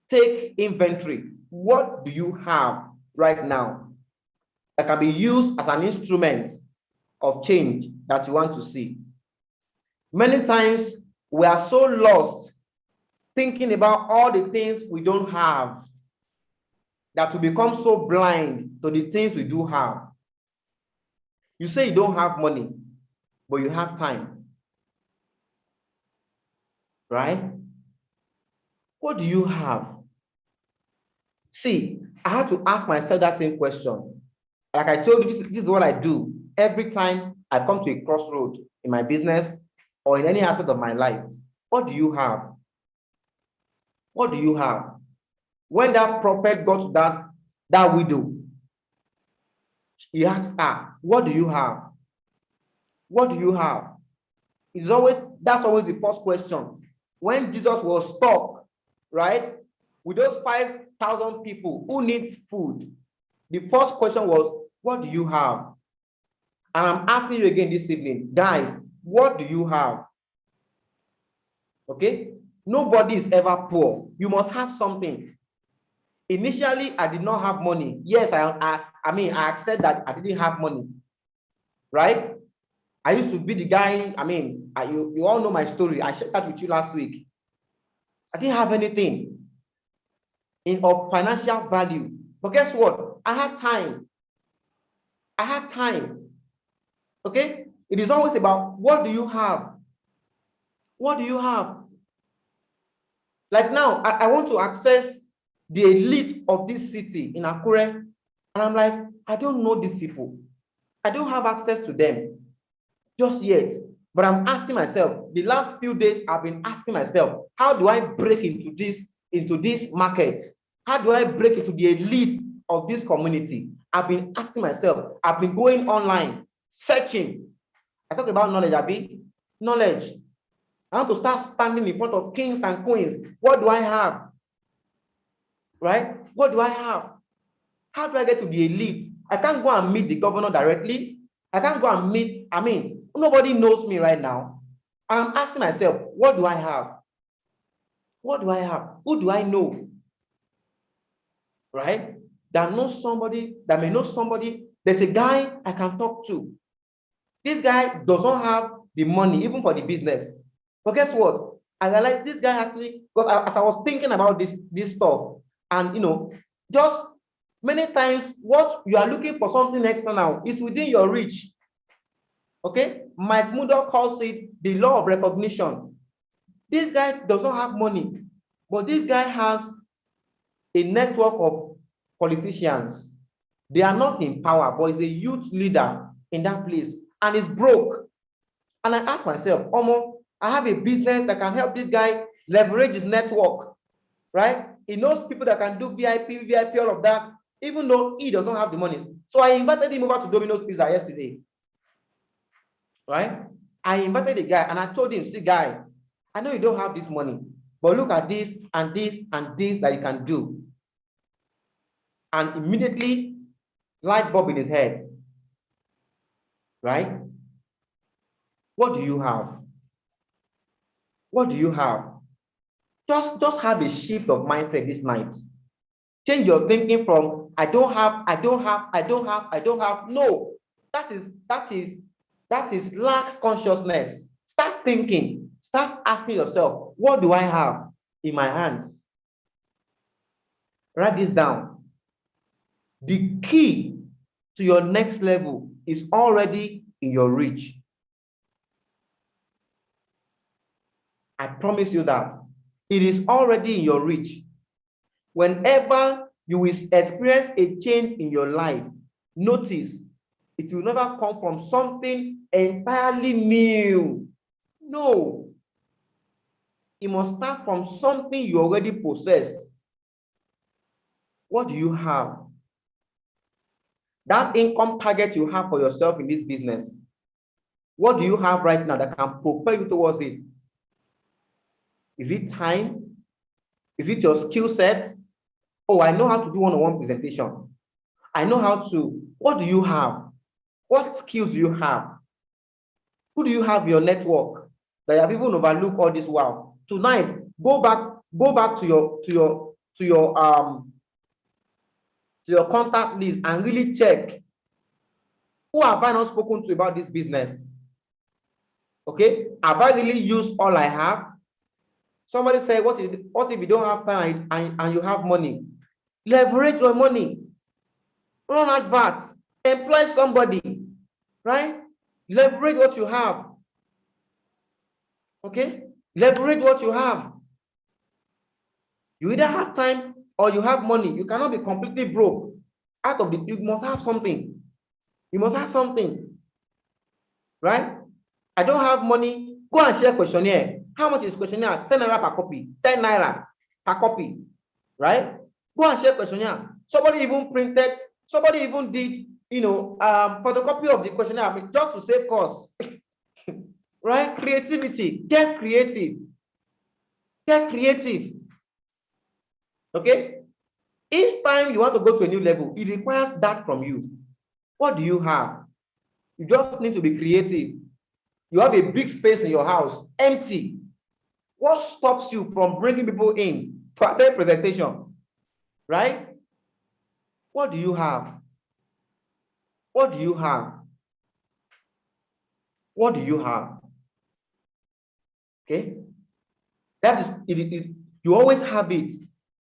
Take inventory. What do you have right now that can be used as an instrument of change that you want to see? Many times we are so lost thinking about all the things we don't have that we become so blind to the things we do have. You say you don't have money, but you have time. Right? What do you have? See, I had to ask myself that same question. Like I told you, this is what I do every time I come to a crossroad in my business or in any aspect of my life. What do you have? What do you have? When that prophet got to that widow, he asked her, what do you have? What do you have? That's always the first question. When Jesus was stuck, right, with those 5,000 people who need food, the first question was, what do you have? And I'm asking you again this evening, guys, what do you have? Okay? Nobody is ever poor. You must have something. Initially, I did not have money. Yes, I mean, I accept that I didn't have money, right? I used to be the guy, I mean, you all know my story. I shared that with you last week. I didn't have anything of financial value. But guess what? I had time. I had time. Okay? It is always about what do you have? What do you have? Like now, I want to access the elite of this city in Akure. And I'm like, I don't know these people. I don't have access to them just yet. But I'm asking myself, the last few days, I've been asking myself, how do I break into this market? How do I break into the elite of this community? I've been asking myself, I've been going online, searching. I talk about knowledge, Abi. Knowledge. I want to start standing in front of kings and queens. What do I have? Right? What do I have? How do I get to the elite? I can't go and meet the governor directly. I can't go and meet, I mean, nobody knows me right now. And I'm asking myself, what do I have? What do I have? Who do I know? Right? That knows somebody, that may know somebody. There's a guy I can talk to. This guy does not have the money, even for the business. But guess what? I realized this guy actually, because as I was thinking about this stuff, and just many times what you are looking for something external is within your reach. Okay? Mike Murdoch calls it the law of recognition. This guy does not have money, but this guy has a network of politicians. They are not in power, but he's a youth leader in that place, and he's broke. And I asked myself, Omo, I have a business that can help this guy leverage his network, right? He knows people that can do VIP, all of that, even though he does not have the money. So I invited him over to Domino's Pizza yesterday, right? I invited the guy and I told him, see, guy, I know you don't have this money, but look at this and this and this that you can do. And immediately, light bulb in his head, right? What do you have? What do you have? Just have a shift of mindset this night. Change your thinking from I don't have. No, that is lack consciousness. Start thinking. Start asking yourself, what do I have in my hands? Write this down. The key to your next level is already in your reach. I promise you that. It is already in your reach. Whenever you will experience a change in your life, notice it will never come from something entirely new. No. It must start from something you already possess. What do you have? That income target you have for yourself in this business, What do you have right now that can propel you towards it? Is it time? Is it your skill set? Oh, I know how to do one-on-one presentation. I know how to. What do you have? What skills do you have? Who do you have in your network that you have even overlooked all this while? Tonight, go back to your contact list and really check, who have I not spoken to about this business? Okay, have I really used all I have? Somebody said, what if you don't have time and you have money? Leverage your money. Run adverts. Employ somebody, right? Leverage what you have. Okay? Leverage what you have. You either have time or you have money. You cannot be completely broke. You must have something. You must have something. Right? I don't have money. Go and share questionnaire. How much is questionnaire? 10 naira per copy. 10 naira per copy. Right? Go and share questionnaire. Somebody even did, photocopy of the questionnaire just to save costs. Right? Creativity. Get creative. Get creative. Okay? Each time you want to go to a new level, it requires that from you. What do you have? You just need to be creative. You have a big space in your house, empty. What stops you from bringing people in to attend presentation? Right? What do you have? What do you have? What do you have? Okay? That is it. You always have it.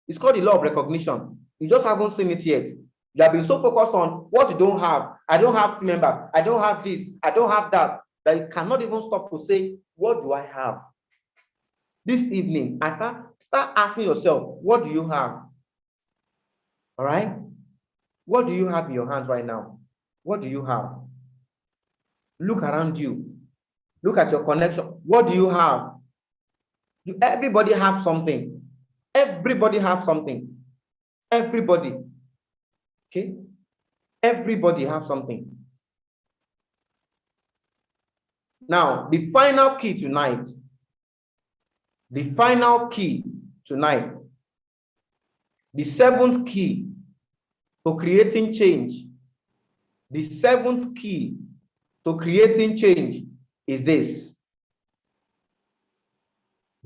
It's called the law of recognition. You just haven't seen it yet. You have been so focused on what you don't have. I don't have team members. I don't have this. I don't have that. That you cannot even stop to say, what do I have? This evening, I start asking yourself, what do you have? All right? What do you have in your hands right now? What do you have? Look around you. Look at your connection. What do you have? Everybody have something. Everybody have something. Everybody. Okay? Everybody have something. Now, the final key tonight, the seventh key to creating change, the seventh key to creating change is this: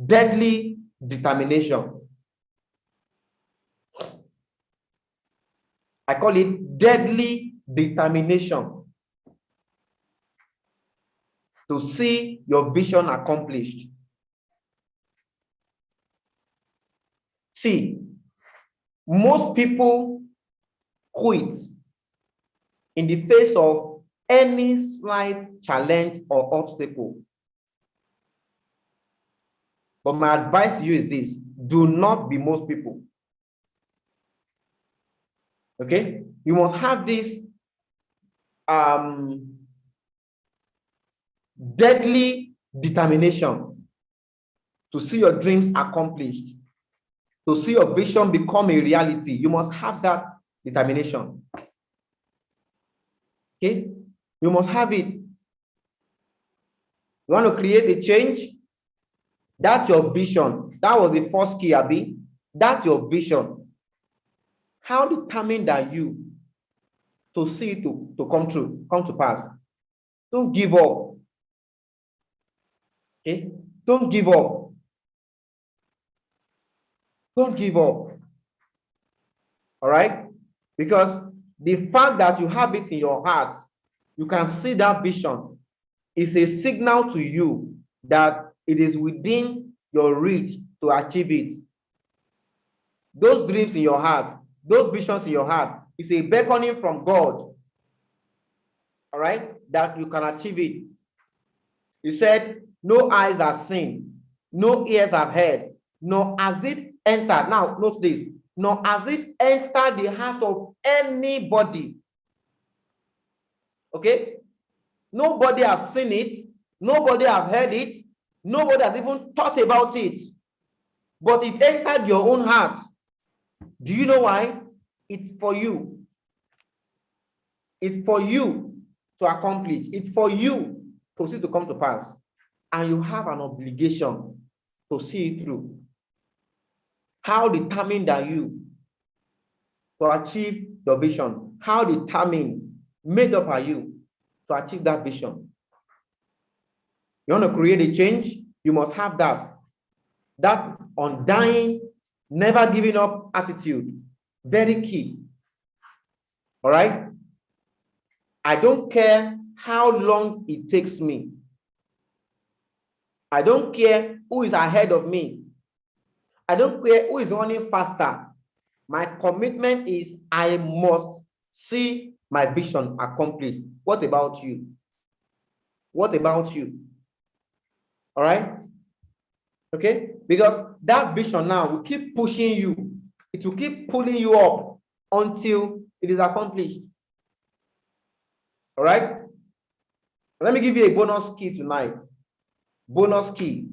deadly determination. I call it deadly determination to see your vision accomplished. See, most people quit in the face of any slight challenge or obstacle. But my advice to you is this: do not be most people. Okay? You must have this deadly determination to see your dreams accomplished, to see your vision become a reality. You must have that determination. Okay? You must have it. You want to create a change? That's your vision. That was the first key, Abi. That's your vision. How determined are you to see it to come true, come to pass? Don't give up. Okay? Don't give up. Don't give up. All right? Because the fact that you have it in your heart, you can see that vision, is a signal to you that it is within your reach to achieve it. Those dreams in your heart, those visions in your heart, is a beckoning from God. All right? That you can achieve it. He said, no eyes have seen, no ears have heard, nor has it entered. Now, note this. Nor has it entered the heart of anybody. Okay? Nobody has seen it. Nobody have heard it. Nobody has even thought about it. But it entered your own heart. Do you know why? It's for you. It's for you to accomplish. It's for you to come to pass. And you have an obligation to see it through. How determined are you to achieve your vision? How determined, made up are you to achieve that vision? You want to create a change? You must have that undying, never giving up attitude. Very key. All right? I don't care how long it takes me. I don't care who is ahead of me. I don't care who is running faster. My commitment is I must see my vision accomplished. What about you? What about you? All right? Okay? Because that vision now will keep pushing you. It will keep pulling you up until it is accomplished. All right? Let me give you a bonus key tonight. Bonus key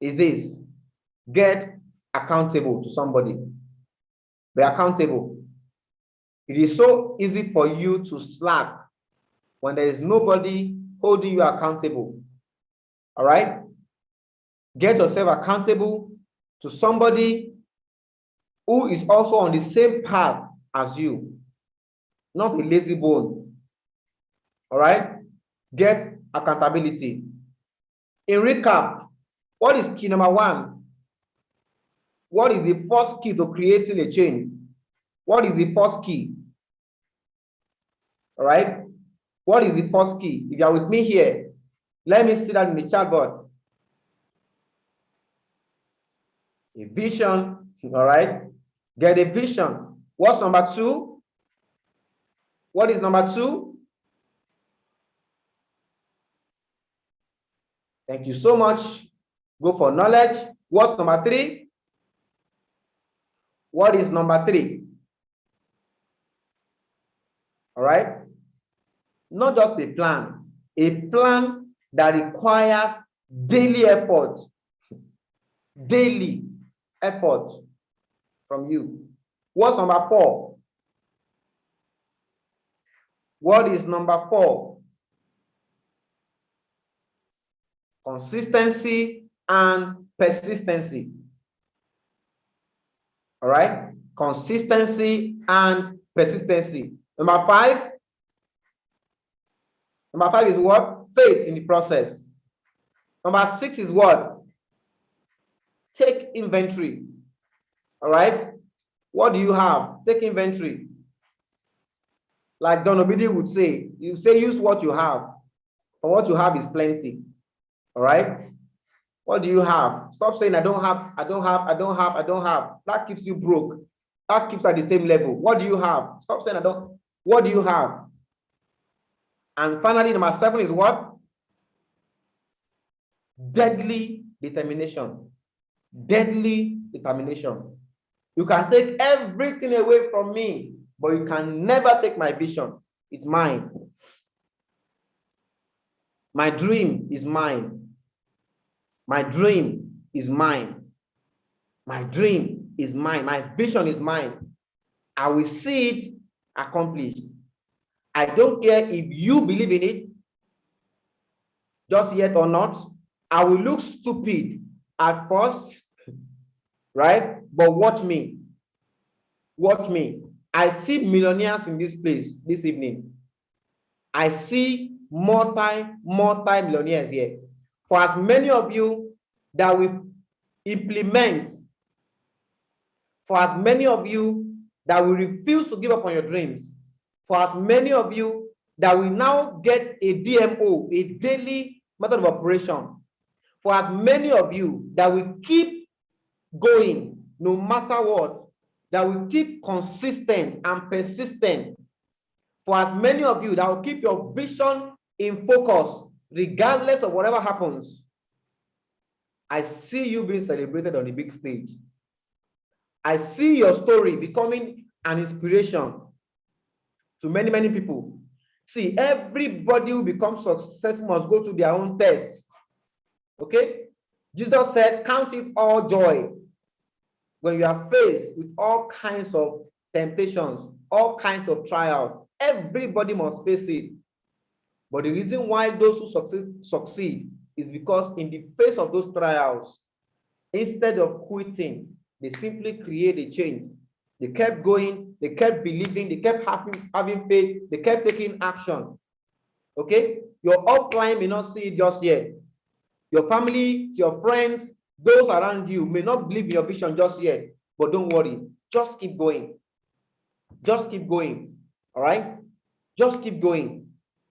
is this: get accountable to somebody. Be accountable. It is so easy for you to slack when there is nobody holding you accountable. All right? Get yourself accountable to somebody who is also on the same path as you, not a lazy bone. All right? Get accountability. In recap, what is key number one? What is the first key to creating a change? What is the first key? All right? What is the first key? If you are with me here, let me see that in the chat board. A vision, all right? Get a vision. What's number two? What is number two? Thank you so much. Go for knowledge. What's number three? What is number three? All right? Not just a plan that requires daily effort. Daily effort from you. What's number four? What is number four? Consistency and persistency. All right? Consistency and persistency. Number five. Number five is what? Faith in the process. Number six is what? Take inventory. All right? What do you have? Take inventory. Like Don Obidi would say, you say use what you have. And what you have is plenty. All right? What do you have? Stop saying I don't have, I don't have, I don't have, I don't have. That keeps you broke. That keeps at the same level. What do you have? Stop saying I don't. What do you have? And finally, number seven is what? Deadly determination. Deadly determination. You can take everything away from me, but you can never take my vision. It's mine. My dream is mine. My dream is mine. My dream is mine. My vision is mine. I will see it accomplished. I don't care if you believe in it just yet or not. I will look stupid at first, right? But watch me. Watch me. I see millionaires in this place this evening. I see multi-millionaires here. For as many of you that will implement, for as many of you that will refuse to give up on your dreams, for as many of you that will now get a DMO, a daily method of operation, for as many of you that will keep going no matter what, that will keep consistent and persistent, for as many of you that will keep your vision in focus regardless of whatever happens, I see you being celebrated on the big stage. I see your story becoming an inspiration to many people. See, everybody who becomes successful must go through their own tests. Okay? Jesus said, count it all joy when you are faced with all kinds of temptations, all kinds of trials. Everybody must face it. But the reason why those who succeed is because in the face of those trials, instead of quitting, they simply create a change. They kept going, they kept believing, they kept having faith, they kept taking action. Okay? Your upline may not see it just yet. Your family, your friends, those around you may not believe in your vision just yet. But don't worry, just keep going. Just keep going. All right? Just keep going.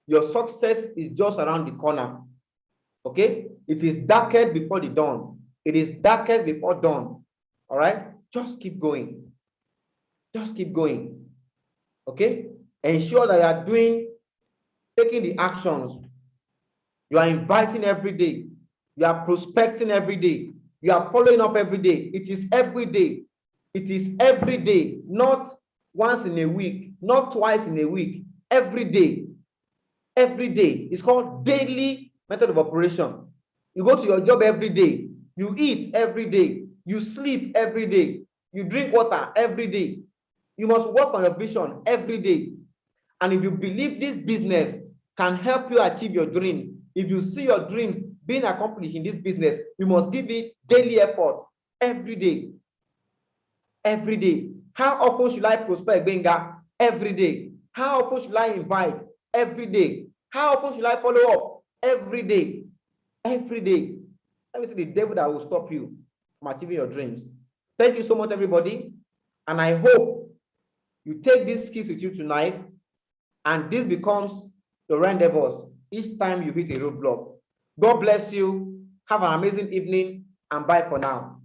Your success is just around the corner. Okay? It is darkest before the dawn. It is darkest before dawn. All right? Just keep going. Just keep going. Okay? Ensure that you are taking the actions. You are inviting every day. You are prospecting every day. You are following up every day. It is every day. It is every day, not once in a week, not twice in a week. Every day. Every day. It's called daily method of operation. You go to your job every day. You eat every day. You sleep every day. You drink water every day. You must work on your vision every day. And if you believe this business can help you achieve your dreams, if you see your dreams being accomplished in this business, you must give it daily effort every day. Every day. How often should I prospect, Benga? Every day. How often should I invite? Every day. How often should I follow up? Every day. Every day. Let me see the devil that will stop you from achieving your dreams. Thank you so much, everybody. And I hope you take these skills with you tonight, and this becomes your endeavors each time you hit a roadblock. God bless you. Have an amazing evening, and bye for now.